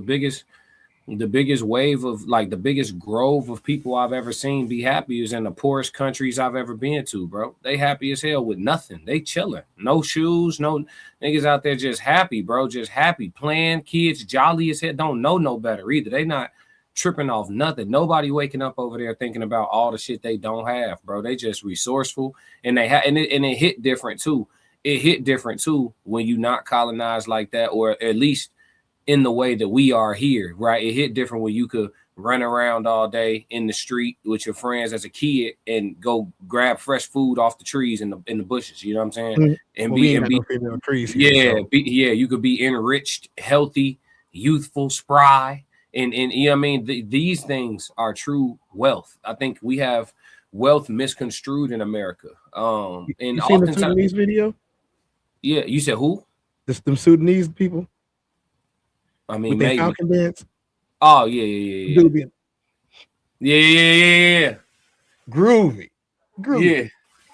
biggest wave of like the biggest grove of people I've ever seen be happy is in the poorest countries I've ever been to, bro. They happy as hell with nothing. They chilling. No shoes, no niggas out there just happy, bro. Just happy, playing, kids jolly as hell. Don't know no better either. They not tripping off nothing. Nobody waking up over there thinking about all the shit they don't have, bro. They just resourceful, and they have, and it hit different too. It hit different too when you not colonized like that, or at least in the way that we are here, right? It hit different when you could run around all day in the street with your friends as a kid and go grab fresh food off the trees in the bushes. You know what I'm saying? Mm-hmm. And well, be no trees here, you could be enriched, healthy, youthful, spry, and you know what I mean. These things are true wealth. I think we have wealth misconstrued in America. And you seen the Sudanese video? Yeah, you said who? Them Sudanese people. I mean, with maybe. Falcon dance. Oh yeah. Yeah. Groovy. Yeah.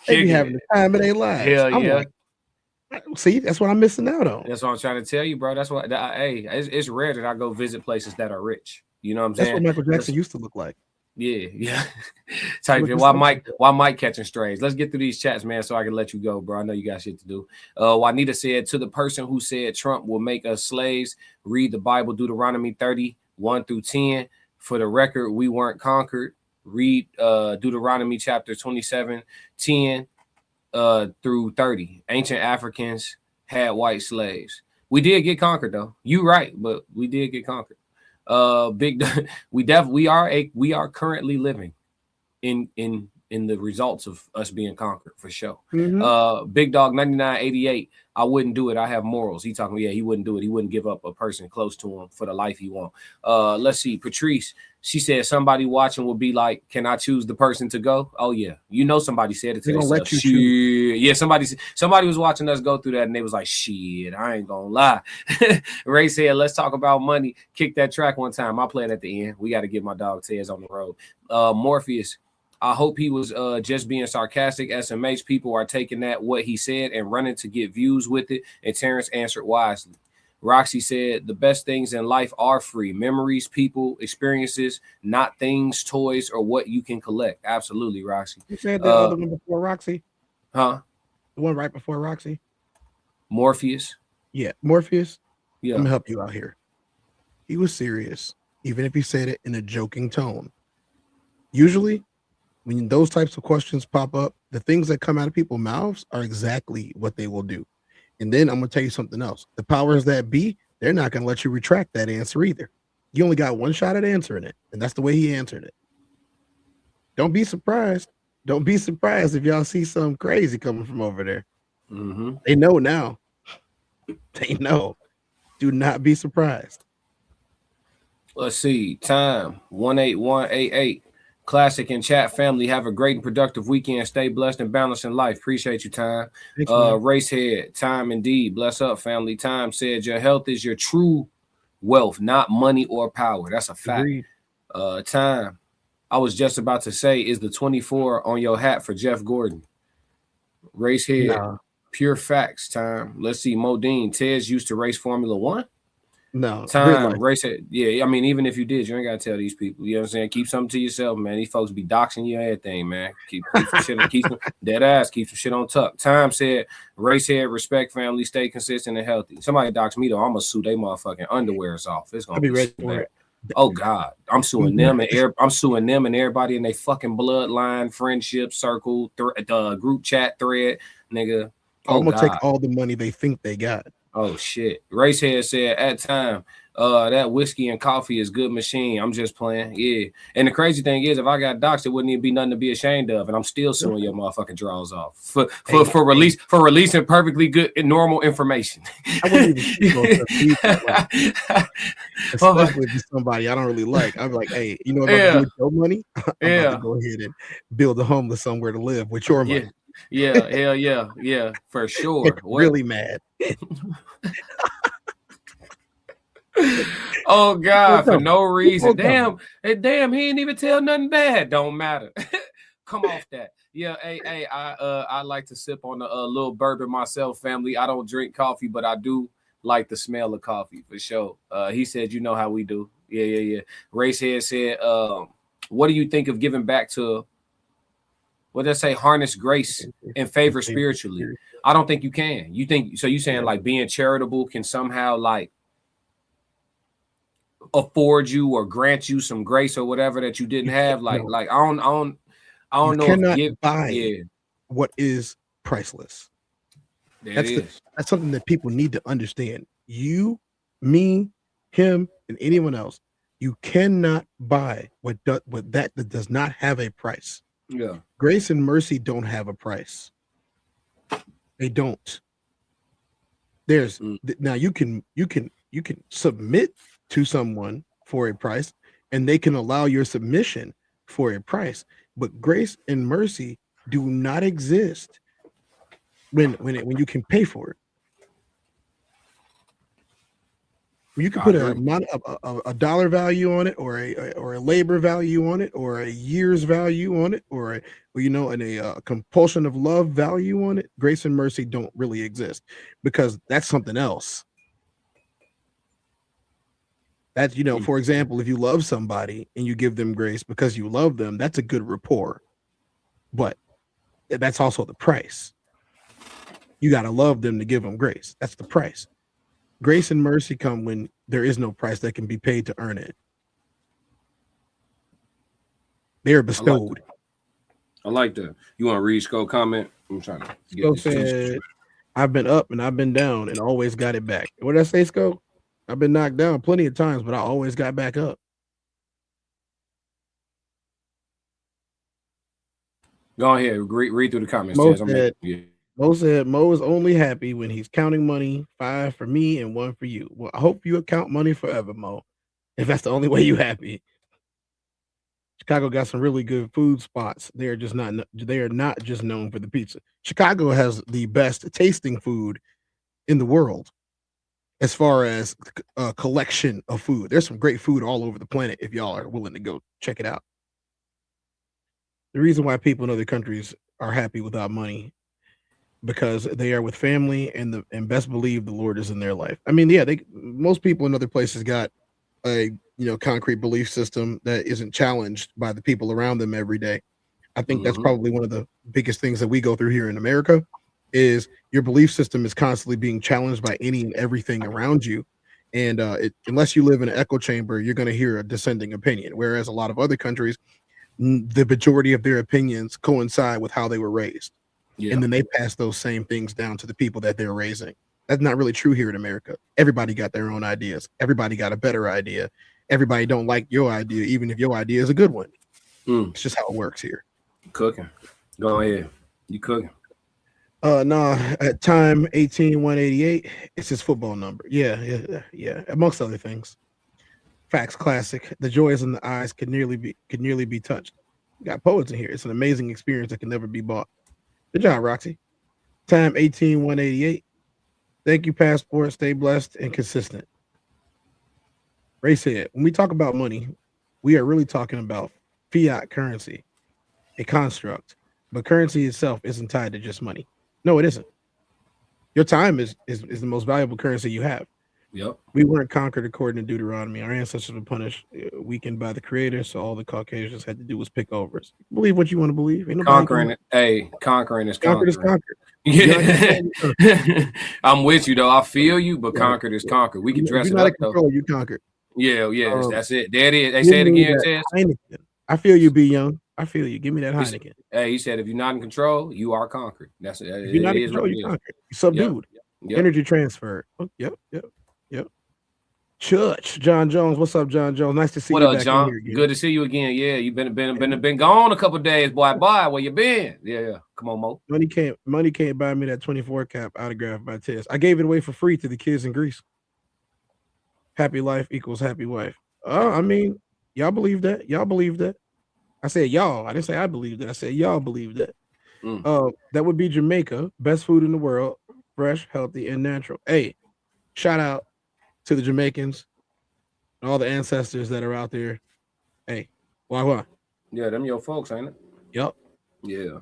They be having the time of their lives. Hell yeah. Like, see, that's what I'm missing out on. That's what I'm trying to tell you, bro. That's what. Hey, it's rare that I go visit places that are rich. You know what I'm saying? That's what Michael Jackson used to look like. Yeah. Type it. Why Mike catching strays? Let's get through these chats, man, so I can let you go, bro. I know you got shit to do. Juanita said, to the person who said Trump will make us slaves, read the Bible, Deuteronomy 30:1-10. For the record, we weren't conquered. Read Deuteronomy chapter 27:10 through 30. Ancient Africans had white slaves. We did get conquered, though. You right, but we did get conquered. We are currently living in in the results of us being conquered for sure. Mhm. Big Dog 9988. I wouldn't do it. I have morals. He talking, yeah, he wouldn't do it. He wouldn't give up a person close to him for the life he want. Let's see. Patrice, she said somebody watching will be like, can I choose the person to go? Oh yeah, you know somebody said it to They're gonna let themselves. you choose. Shit. Yeah, somebody was watching us go through that and they was like, shit, I ain't gonna lie. Ray said, let's talk about money. Kick that track one time. I'll play it at the end. We got to get my dog Tez on the road. Morpheus, I hope he was just being sarcastic. SMH people are taking that what he said and running to get views with it. And Terrence answered wisely. Roxy said the best things in life are free. Memories, people, experiences, not things, toys, or what you can collect. Absolutely, Roxy. You said the other one before Roxy? Huh? The one right before Roxy? Morpheus? Yeah, Morpheus. Yeah. I'm gonna help you out here. He was serious, even if he said it in a joking tone. Usually, when those types of questions pop up, the things that come out of people's mouths are exactly what they will do. And then I'm gonna tell you something else. The powers that be, they're not gonna let you retract that answer either. You only got one shot at answering it, and that's the way he answered it. Don't be surprised. Don't be surprised if y'all see something crazy coming from over there. Mm-hmm. They know now. They know. Do not be surprised. Let's see. Time 18188. Classic and chat family. Have a great and productive weekend. Stay blessed and balanced in life. Appreciate you, Time. Thanks, man. Racehead. Time indeed. Bless up, family. Time said your health is your true wealth, not money or power. That's a fact. Agreed. Time. I was just about to say, is the 24 on your hat for Jeff Gordon? Racehead. No, Pure facts. Time. Let's see. Modine. Tez used to race Formula One. no. real Time, life. race it. Yeah, I mean, even if you did, you ain't gotta tell these people. You know what I'm saying? Keep something to yourself, man. These folks be doxing you and everything, man. Keep some shit, keep some dead ass, keep some shit on tuck. Time said, race head, respect family, stay consistent and healthy. Somebody dox me though, I'm gonna sue they motherfucking underwears off. It's gonna I'll be be ready bad. for it. Oh God, I'm suing them and I'm suing them and everybody in their fucking bloodline, friendship circle, group chat thread, nigga. Oh I'm gonna God. take all the money they think they got. Oh shit. Racehead said at time, that whiskey and coffee is good machine. I'm just playing. Yeah. And the crazy thing is, if I got doxxed, it wouldn't even be nothing to be ashamed of. And I'm still suing your motherfucking draws off for releasing perfectly good and normal information. I wouldn't even go to people, like, especially if it's somebody I don't really like. I'm like, hey, you know what I'm about to do with your money? I'm about to go ahead and build a homeless somewhere to live with your money. Yeah, hell yeah, for sure. Really mad. Oh God, for no reason. Damn. He didn't even tell nothing bad. Don't matter. Come off that. Yeah, hey, I like to sip on a little bourbon myself, family. I don't drink coffee, but I do like the smell of coffee for sure. He said, you know how we do. Yeah. Racehead said, what do you think of giving back to what did I say? Harness grace and favor spiritually. I don't think you can. You think so? You saying like being charitable can somehow like afford you or grant you some grace or whatever that you didn't have? Like I don't know. You cannot buy what is priceless. That's something that people need to understand. You, me, him, and anyone else. You cannot buy what that does not have a price. Yeah. Grace and mercy don't have a price. They don't. There's now you can submit to someone for a price and they can allow your submission for a price, but grace and mercy do not exist when you can pay for it. You can put a dollar value on it, or a labor value on it, or a year's value on it, or a compulsion of love value on it. Grace and mercy don't really exist because that's something else. That's for example, if you love somebody and you give them grace because you love them, that's a good rapport. But that's also the price. You got to love them to give them grace. That's the price. Grace and mercy come when there is no price that can be paid to earn it. They are bestowed. I like that. You want to read Sco comment? I'm trying to get Sco said, I've been up and I've been down and always got it back. What did I say, Sco? I've been knocked down plenty of times, but I always got back up. Go ahead, read through the comments. Mo Tez. said Mo is only happy when he's counting money, 5 for me and 1 for you. Well, I hope you account money forever, Mo. If that's the only way you happy. Chicago got some really good food spots. They are not just known for the pizza. Chicago has the best tasting food in the world as far as a collection of food. There's some great food all over the planet if y'all are willing to go check it out. The reason why people in other countries are happy without money because they are with family and best believe the Lord is in their life. I mean, yeah, most people in other places got a concrete belief system that isn't challenged by the people around them every day. I think that's probably one of the biggest things that we go through here in America is your belief system is constantly being challenged by any and everything around you. And unless you live in an echo chamber, you're going to hear a dissenting opinion. Whereas a lot of other countries, the majority of their opinions coincide with how they were raised. Yeah. And then they pass those same things down to the people that they're raising. That's not really true here in America. Everybody got their own ideas. Everybody got a better idea. Everybody don't like your idea, even if your idea is a good one. It's just how it works here. Cooking. Go ahead. You cooking. At time 18188, it's his football number. Yeah. Amongst other things. Facts classic. The joys in the eyes could nearly be touched. We got poets in here. It's an amazing experience that can never be bought. Good job, Roxy. Time 18188. Thank you, Passport. Stay blessed and consistent. Ray said, when we talk about money, we are really talking about fiat currency, a construct. But currency itself isn't tied to just money. No, it isn't. Your time is the most valuable currency you have. Yep. We weren't conquered according to Deuteronomy. Our ancestors were punished, weakened by the Creator, so all the Caucasians had to do was pick over us. Believe what you want to believe. Conquering is conquered. Yeah. I'm with you though. I feel you, but conquered is conquered. We can dress it up though. You conquered. Yeah, that's it. There it is. They say it again, Tez. I feel you, be young. I feel you. Give me that Heineken. Hey, he said, if you're not in control, you are conquered. That's it. If you're not in control, you're conquered. You're subdued. Yep. Energy transferred. Oh, yep. Church, John Jones. What's up, John Jones? Nice to see you. What up, John? Good to see you again. Yeah, you've been gone a couple of days, boy. Bye. Where you been? Yeah. Come on, Mo. Money can't buy me that 24 cap autographed by Tez. I gave it away for free to the kids in Greece. Happy life equals happy wife. I mean, y'all believe that? Y'all believe that? I said y'all. I didn't say I believe that. I said y'all believe that. That would be Jamaica. Best food in the world. Fresh, healthy, and natural. Hey, shout out to the Jamaicans and all the ancestors that are out there. Hey, why? Yeah, them your folks, ain't it? Yep. Yeah.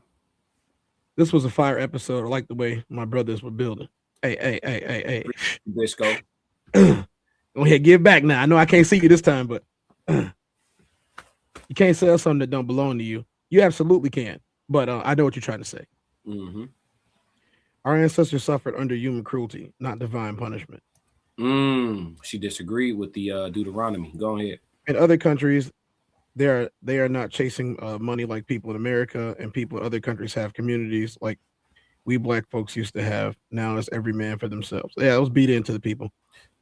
This was a fire episode. I like the way my brothers were building. Hey. Bisco. Go ahead, give back now. I know I can't see you this time, but you can't sell something that don't belong to you. You absolutely can, but I know what you're trying to say. Mm-hmm. Our ancestors suffered under human cruelty, not divine punishment. She disagreed with the Deuteronomy. Go ahead. In other countries, they are not chasing money like people in America, and people in other countries have communities like we black folks used to have. Now it's every man for themselves. Yeah, it was beat into the people.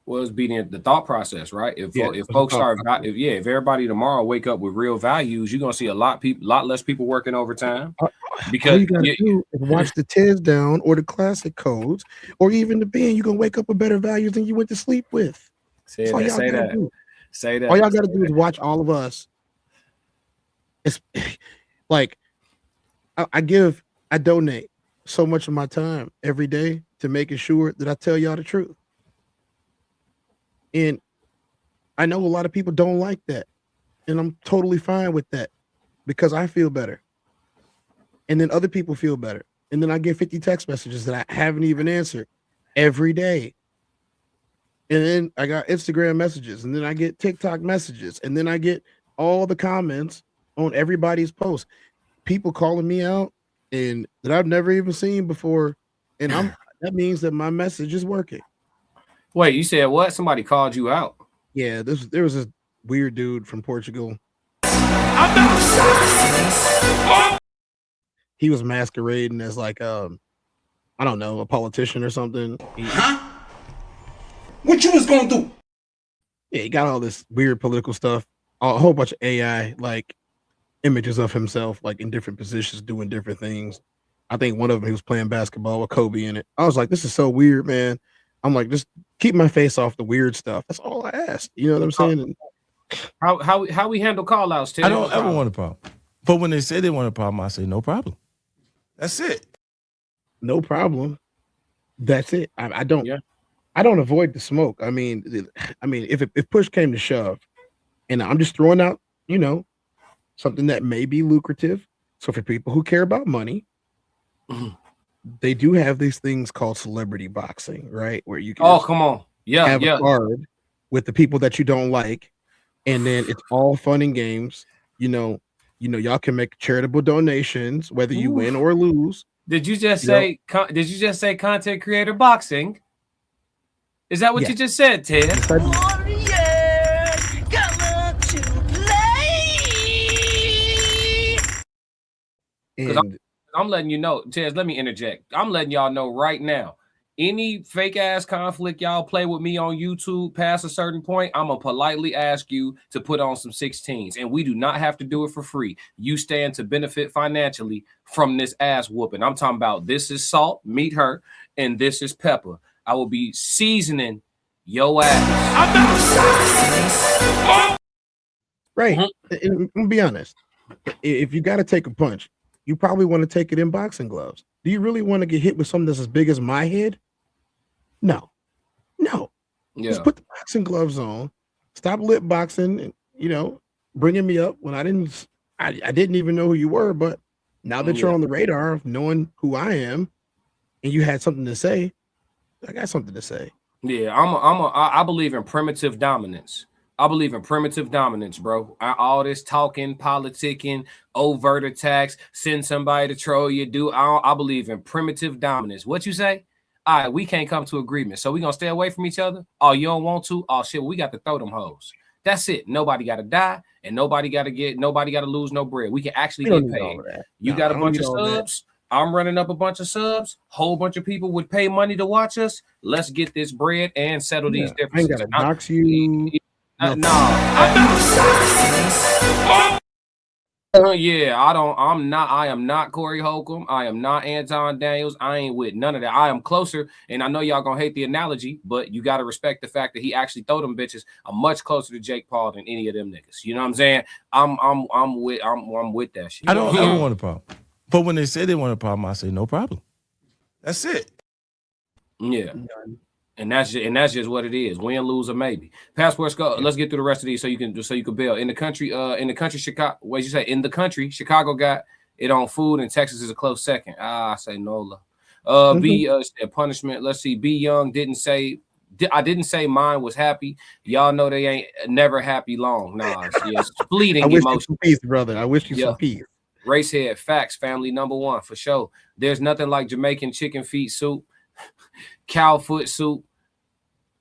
Well, it's beating the thought process, right? If folks start, if everybody tomorrow wake up with real values, you're gonna see a lot less people working overtime. Because all you gotta do is watch the Tez Down or the classic codes, or even the band. You're gonna wake up with better values than you went to sleep with. Say that. All y'all gotta do is watch all of us. It's like I donate so much of my time every day to making sure that I tell y'all the truth. And I know a lot of people don't like that. And I'm totally fine with that because I feel better. And then other people feel better. And then I get 50 text messages that I haven't even answered every day. And then I got Instagram messages. And then I get TikTok messages. And then I get all the comments on everybody's post. People calling me out and that I've never even seen before. And that means that my message is working. Wait, you said what? Somebody called you out? Yeah, there was this weird dude from Portugal. He was masquerading as like I don't know, a politician or something. What you was gonna do? Yeah, he got all this weird political stuff, a whole bunch of AI. Like images of himself like in different positions doing different things. I think one of them he was playing basketball with Kobe in it. I was like, this is so weird, man. I'm like, just keep my face off the weird stuff. That's all I asked. You know what I'm saying? And How we handle call outs, Ted? I don't ever want a problem. But when they say they want a problem, I say no problem. That's it. no problem. That's it. I don't. Yeah. I don't avoid the smoke. I mean, if push came to shove, and I'm just throwing out, something that may be lucrative. So for people who care about money, Mhm. they do have these things called celebrity boxing, right? Where you can Oh, just come on. Yeah, have yeah. a card with the people that you don't like, and then it's all fun and games. Y'all can make charitable donations whether you win or lose. Did you just You know- say content creator boxing? Is that what Yeah. you just said, Ted? And I'm letting you know, Ted, let me interject. I'm letting y'all know right now. Any fake ass conflict y'all play with me on YouTube past a certain point, I'm gonna politely ask you to put on some 16s, and we do not have to do it for free. You stand to benefit financially from this ass whooping. I'm talking about this is salt, meet her, and this is pepper. I will be seasoning your ass. right, Mhm. and I'm gonna be honest. If you got to take a punch, you probably want to take it in boxing gloves. Do you really want to get hit with something that's as big as my head? No. Yeah, Just put the boxing gloves on. Stop lip boxing and bringing me up when I didn't even know who you were. But now that you're Yeah. on the radar of knowing who I am, and you had something to say, I got something to say. yeah. I believe in primitive dominance. I believe in primitive dominance, bro. All this talking, politicking, overt attacks, send somebody to troll you. I believe in primitive dominance. What you say? All right, we can't come to agreement, so we gonna stay away from each other. Oh, you don't want to? Oh shit, we got to throw them hoes. That's it. Nobody got to die, and nobody got to lose no bread. We can actually We don't get need all paid. of that. You No, got I a don't bunch need of all that. subs. I'm running up a bunch of subs. Whole bunch of people would pay money to watch us. Let's get this bread and settle these Yeah, I ain't differences. gotta dox you. nothing. Yeah, I am not Corey Holcomb. I am not Anton Daniels. I ain't with none of that. I am closer, and I know y'all gonna hate the analogy, but you gotta respect the fact that he actually throw them bitches. I'm much closer to Jake Paul than any of them niggas. You know what I'm saying? I'm with that shit. I don't ever want a problem. But when they say they want a problem, I say no problem. That's it. Yeah. And that's just what it is. Win, lose, or maybe. Passports go. Let's get through the rest of these so you can bail. In the country, Chicago. What did you say? In the country, Chicago got it on food, and Texas is a close second. I say NOLA. B punishment. Let's see. B Young didn't say. I didn't say mine was happy. Y'all know they ain't never happy long. Nah, it's fleeting I wish emotion. you some peace, brother. I wish you some peace. Racehead, facts, family number one for sure. There's nothing like Jamaican chicken feet soup, cow foot soup,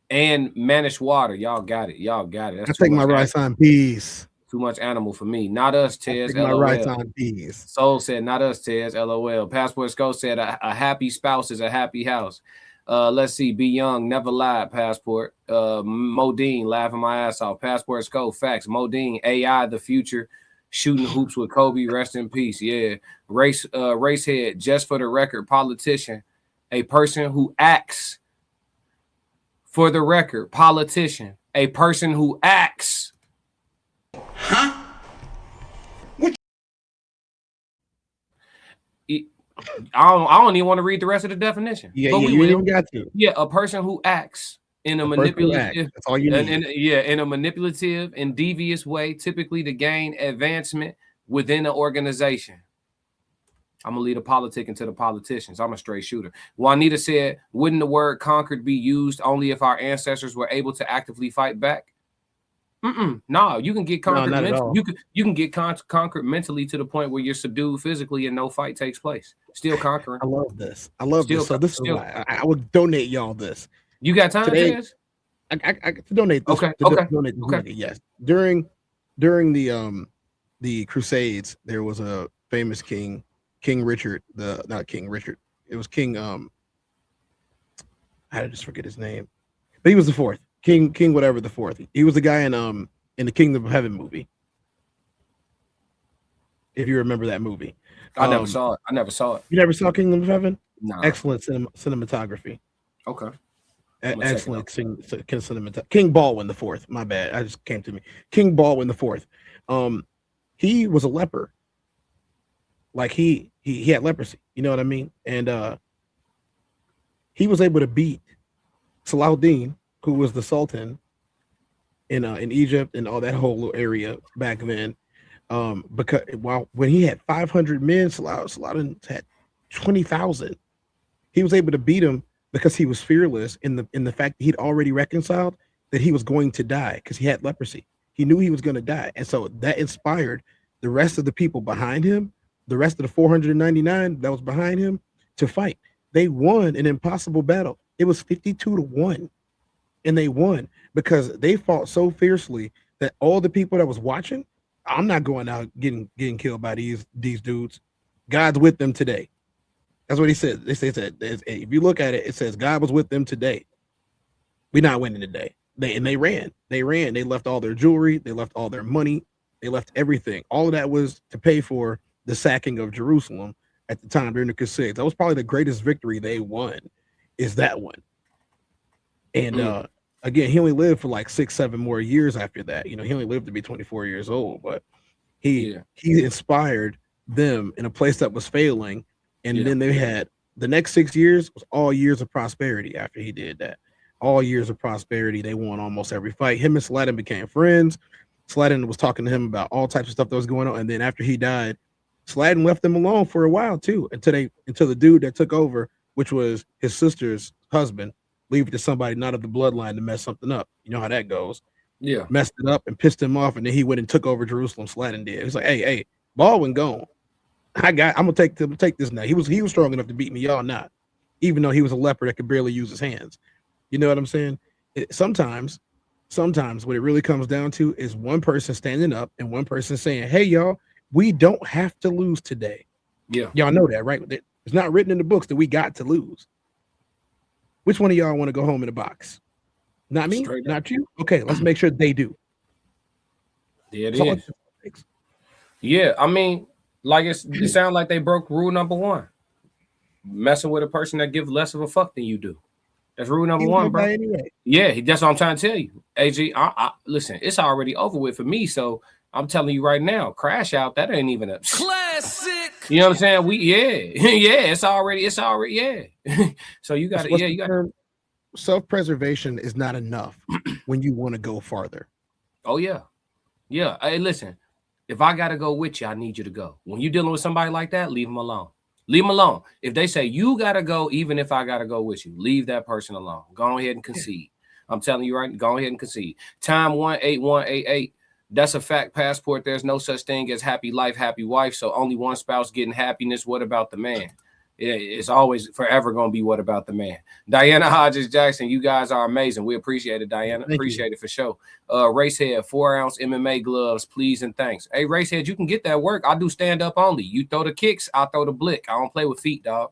and managed water. Y'all got it. That's I take my rice on peace. Too much animal for me. Not us, Tez. My LOL. rice on peace. Soul said, not us, Tez. LOL. Passport Skull said, a happy spouse is a happy house. Let's see. Be Young, never lied. Passport. Modine, laughing my ass off. Passport Skull, facts. Modine, AI, the future. Shooting hoops with Kobe, rest in peace. Yeah. Racehead, just for the record, politician, a person who acts. For the record, politician, a person who acts. Huh? I don't even want to read the rest of the definition. Yeah, but we you will. even got to. Yeah, a person who acts in a manipulative. That's all you need. In a manipulative and devious way, typically to gain advancement within an organization. I'm gonna leave the politic into the politicians. I'm a straight shooter. Juanita said, "Wouldn't the word conquered be used only if our ancestors were able to actively fight back?" No, you can get conquered. not at all. You can get conquered mentally to the point where you're subdued physically and no fight takes place. Still conquering. I love this. I love Still- this. So this still- is why I would donate y'all this. You got time, Today- Tez? I to donate this. Okay, to okay, donate this okay. money, yes. During the Crusades, there was a famous king, King Richard. Not King Richard. It was King. I just forget his name, but he was the fourth king. King whatever the fourth. He was the guy in the Kingdom of Heaven movie. if you remember that movie. I never saw it. I never saw it. You never saw Kingdom of Heaven? Nah. Excellent cinematography. Okay. Excellent cinematography. King Baldwin the Fourth. My bad. I just came to me. King Baldwin the Fourth. He was a leper. Like he had leprosy. You know what I mean? And he was able to beat Salahuddin, who was the Sultan in Egypt and all that whole little area back then. Because when he had 500 men, Saladin had 20,000. He was able to beat him because he was fearless in the fact that he'd already reconciled that he was going to die because he had leprosy. He knew he was going to die, and so that inspired the rest of the people behind him, the rest of the 499 that was behind him, to fight. They won an impossible battle. It was 52-1, and they won because they fought so fiercely that all the people that was watching, I'm not going out getting killed by these dudes. God's with them today. That's what he said. They said if you look at it, it says God was with them today. We're not winning today. They ran. They left all their jewelry. They left all their money. They left everything. All of that was to pay for the sacking of Jerusalem at the time during the Crusades. That was probably the greatest victory they won, is that one. And again, he only lived for like 6-7 more years after that. You know, he only lived to be 24 years old, but he inspired them in a place that was failing. And then they had the next 6 years was all years of prosperity after he did that. All years of prosperity. They won almost every fight. Him and Saladin became friends. Saladin was talking to him about all types of stuff that was going on. And then after he died, Saladin left them alone for a while too, until the dude that took over, which was his sister's husband, leave it to somebody not of the bloodline to mess something up. You know how that goes. Yeah. Messed it up and pissed him off, and then he went and took over Jerusalem. Saladin did. He's like, hey, Baldwin gone. I'm gonna take this now. He was strong enough to beat me, y'all not. Even though he was a leper that could barely use his hands. You know what I'm saying? Sometimes what it really comes down to is one person standing up and one person saying, hey, y'all, we don't have to lose today. Yeah. Y'all know that, right? It's not written in the books that we got to lose. Which one of y'all want to go home in a box? Not me, not you. Okay, let's make sure they do. Yeah, it is. Yeah, I mean, like it sounds like they broke rule number 1. Messing with a person that gives less of a fuck than you do. That's rule number 1, bro. Anyway. Yeah, that's what I'm trying to tell you. AG, listen, it's already over with for me, so I'm telling you right now, crash out, that ain't even a classic. You know what I'm saying? It's already, So you got to, self-preservation is not enough when you want to go farther. Oh yeah. Yeah. Hey, listen, if I got to go with you, I need you to go. When you're dealing with somebody like that, leave them alone. Leave them alone. If they say you got to go, even if I got to go with you, leave that person alone. Go ahead and concede. I'm telling you right, go ahead and concede. Time 18188. That's a fact. Passport. There's no such thing as happy life, happy wife. So only one spouse getting happiness. What about the man? It's always forever going to be what about the man. Diana Hodges Jackson, you guys are amazing. We appreciate it, Diana. Appreciate it for sure. Racehead, 4-ounce MMA gloves, please and thanks. Hey, Racehead, you can get that work. I do stand up only. You throw the kicks, I throw the blick. I don't play with feet, dog.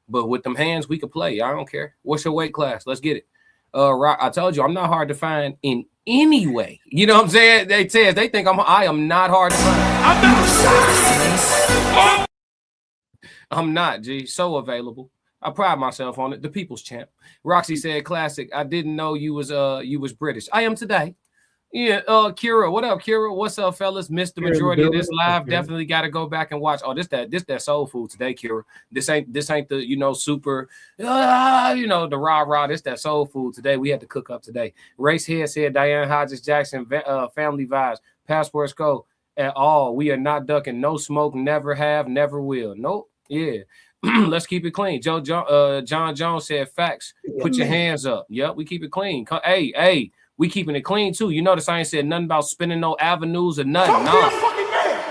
But with them hands, we can play. I don't care. What's your weight class? Let's get it. I told you I'm not hard to find in any way. You know what I'm saying? They think I am not hard to find. I'm not, G. So available. I pride myself on it. The people's champ. Roxy said, classic. I didn't know you was British. I am today. Yeah, Kira. What up, Kira? What's up, fellas? Missed the majority of this live. Definitely got to go back and watch. Oh, this that soul food today, Kira. This ain't the super the rah. This that soul food today. We had to cook up today. Racehead said Diane Hodges Jackson, family vibes. Passports go at all. We are not ducking. No smoke. Never have. Never will. Nope. Yeah. Let's keep it clean. John Jones said facts. Put your hands up. Yep, we keep it clean. Hey, we keeping it clean too. You notice I ain't said nothing about spinning no avenues or nothing. Come be a fucking man.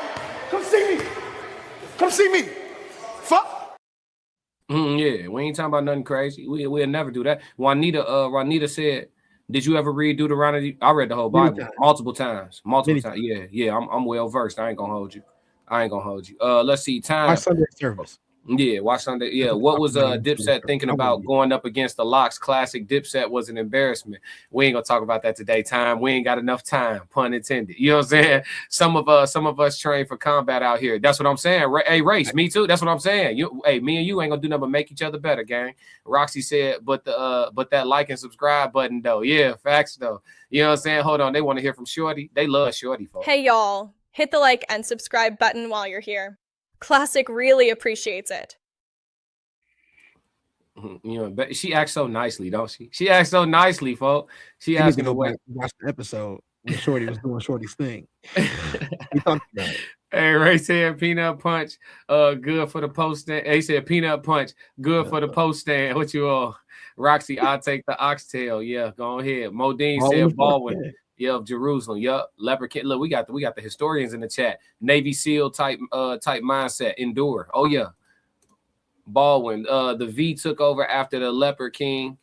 Come see me. Fuck. Yeah, we ain't talking about nothing crazy. We'll never do that. Juanita said, did you ever read Deuteronomy? I read the whole Bible multiple times. Yeah. I'm well versed. I ain't gonna hold you. Let's see. Time. Our Sunday service. Yeah, watch Sunday. Yeah, what was Dipset thinking about going up against the Locks? Classic Dipset was an embarrassment. We ain't gonna talk about that today. We ain't got enough time, pun intended. You know what I'm saying? Some of us train for combat out here. That's what I'm saying. Hey, Race, me too. That's what I'm saying. Hey, me and you ain't gonna do nothing but make each other better, gang. Roxy said, but that like and subscribe button though. Yeah, facts though. You know what I'm saying? Hold on, they want to hear from Shorty. They love Shorty, folks. Hey y'all, hit the like and subscribe button while you're here. Classic really appreciates it. You know, but she acts so nicely, don't she? She acts so nicely, folks. She asked me to watch the episode when Shorty was doing Shorty's thing. We talked about it. Hey, Ray said peanut punch, good for the post stand. He said peanut punch, good for the post stand. What you all? Roxy, I'll take the oxtail. Yeah, go ahead. Modine said Baldwin. Yeah, of Jerusalem. Yup. Leopard Kid. Look, we got the historians in the chat. Navy SEAL type mindset. Endure. Oh yeah. Baldwin. The V took over after the Leopard King.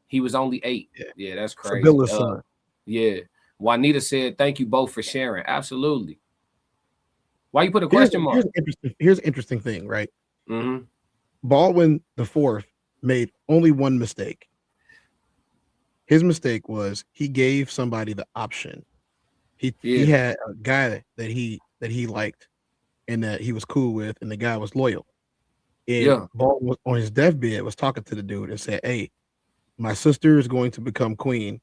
He was only 8. Yeah, that's crazy. Son. Yeah. Juanita said, "Thank you both for sharing." Absolutely. Why you put a question mark? Here's an interesting thing, right? Mm-hmm. Baldwin IV made only one mistake. His mistake was he gave somebody the option. He had a guy that he liked and that he was cool with, and the guy was loyal. And Baldwin was on his deathbed was talking to the dude and said, "Hey, my sister is going to become queen.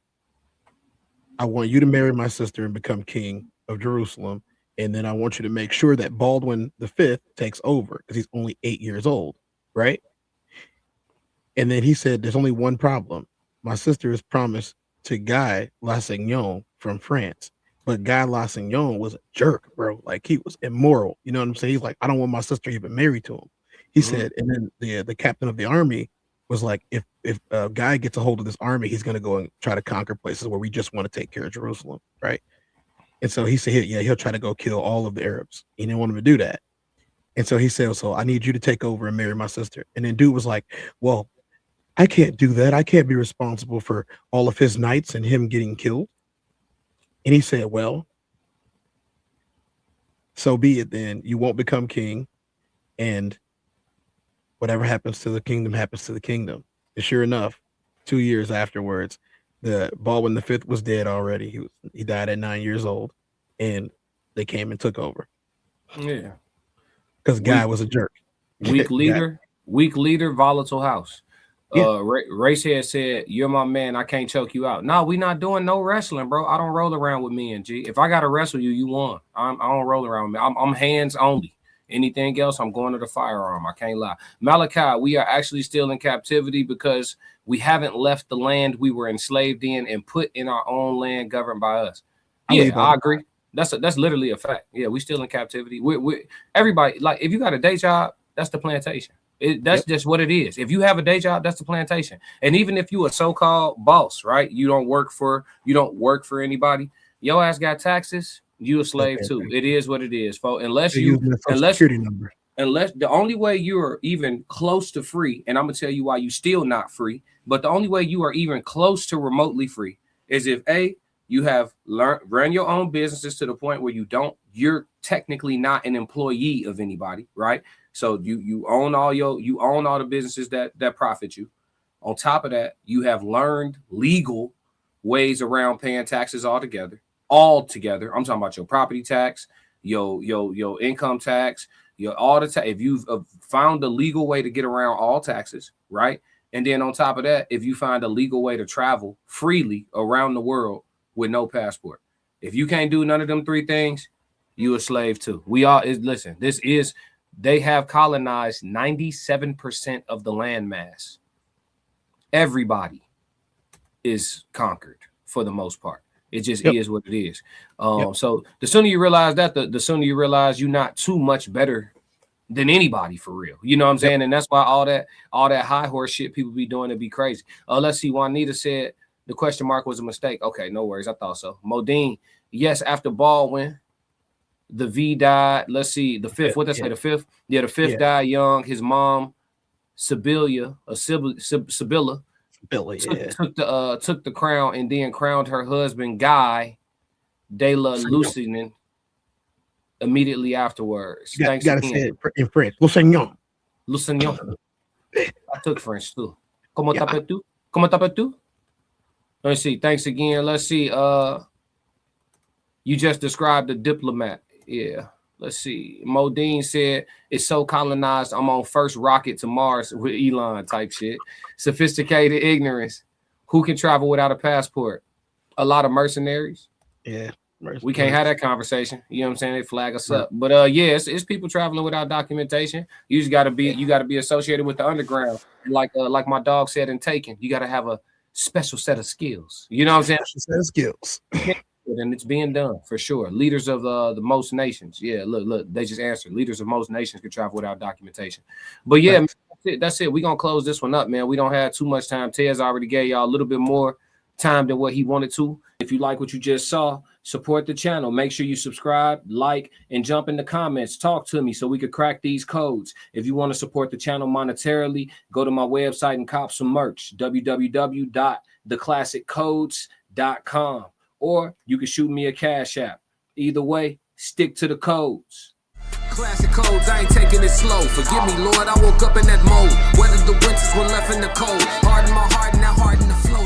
I want you to marry my sister and become king of Jerusalem. And then I want you to make sure that Baldwin V takes over because he's only 8 years old, right?" And then he said, "There's only one problem. My sister is promised to Guy Lassignon from France, but Guy Lassignon was a jerk, bro. Like he was immoral. You know what I'm saying? He's like, I don't want my sister even married to him." He said, and then the captain of the army was like, if Guy gets a hold of this army, he's going to go and try to conquer places where we just want to take care of Jerusalem, right? And so he said, he'll try to go kill all of the Arabs. He didn't want him to do that. And so he said, "So I need you to take over and marry my sister." And then dude was like, "Well, I can't do that. I can't be responsible for all of his knights and him getting killed." And he said, "Well, so be it then. You won't become king, and whatever happens to the kingdom happens to the kingdom." And sure enough, 2 years afterwards, the Baldwin V was dead already. He died at 9 years old, and they came and took over. Yeah, because Guy was a jerk. Weak leader, volatile house. Racehead said, "You're my man. I can't choke you out." No, we not doing no wrestling, bro. I don't roll around with me and G. If I gotta wrestle you, you won. I don't roll around with me. I'm hands only. Anything else, I'm going to the firearm. I can't lie. Malachi, we are actually still in captivity because we haven't left the land we were enslaved in and put in our own land governed by us. Yeah, I agree. That's literally a fact. Yeah, we still in captivity. We everybody, like, if you got a day job, that's the plantation. That's just what it is. If you have a day job, that's the plantation. And even if you a so-called boss, right? You don't work for anybody. Your ass got taxes. You a slave too. It is what it is, folks. Unless the only way you are even close to free, and I'm gonna tell you why you still not free, but the only way you are even close to remotely free is if you have run your own businesses to the point where you're technically not an employee of anybody, right? So you own all the businesses that profit you. On top of that, you have learned legal ways around paying taxes altogether. I'm talking about your property tax, your income tax, if you've found a legal way to get around all taxes, right? And then on top of that, if you find a legal way to travel freely around the world with no passport, if you can't do none of them 3 things, you a slave too. They have colonized 97% of the landmass. Everybody is conquered for the most part. It just is what it is. So the sooner you realize that, the sooner you realize you're not too much better than anybody for real. You know what I'm saying? And that's why all that high horse shit people be doing to be crazy. Let's see. Juanita said the question mark was a mistake. Okay, no worries. I thought so. Modine, yes, after Baldwin, the V died. Let's see, the 5th. What did I say? The 5th? Yeah, the 5th died young. His mom, Sibylla, took the crown and then crowned her husband Guy de la Lusignan immediately afterwards. You got to say it in French. Le Seigneur. Le Señor. I took French too. Comment t'appelles-tu? Comment t'appelles-tu? Let's see. Thanks again. Let's see. You just described a diplomat. Yeah. Let's see. Modine said it's so colonized. I'm on first rocket to Mars with Elon type shit. Sophisticated ignorance. Who can travel without a passport? A lot of mercenaries. Yeah. We can't have that conversation. You know what I'm saying? They flag us up. But yeah, it's people traveling without documentation. You just gotta be associated with the underground. Like my dog said in Taken, you gotta have a special set of skills. You know what I'm saying? Special set of skills. And it's being done for sure. Leaders of the most nations. Yeah, look, they just answered. Leaders of most nations can travel without documentation. But yeah, man, that's it. We're gonna close this one up, man. We don't have too much time. Tez already gave y'all a little bit more time than what he wanted to. If you like what you just saw, support the channel. Make sure you subscribe, like, and jump in the comments. Talk to me so we could crack these codes. If you want to support the channel monetarily, go to my website and cop some merch, www.theclassiccodes.com. Or you can shoot me a Cash App. Either way, stick to the codes. Classic codes, I ain't taking it slow. Forgive me, Lord, I woke up in that mode. Weathered the winters when left in the cold. Harden my heart and now harden the flow.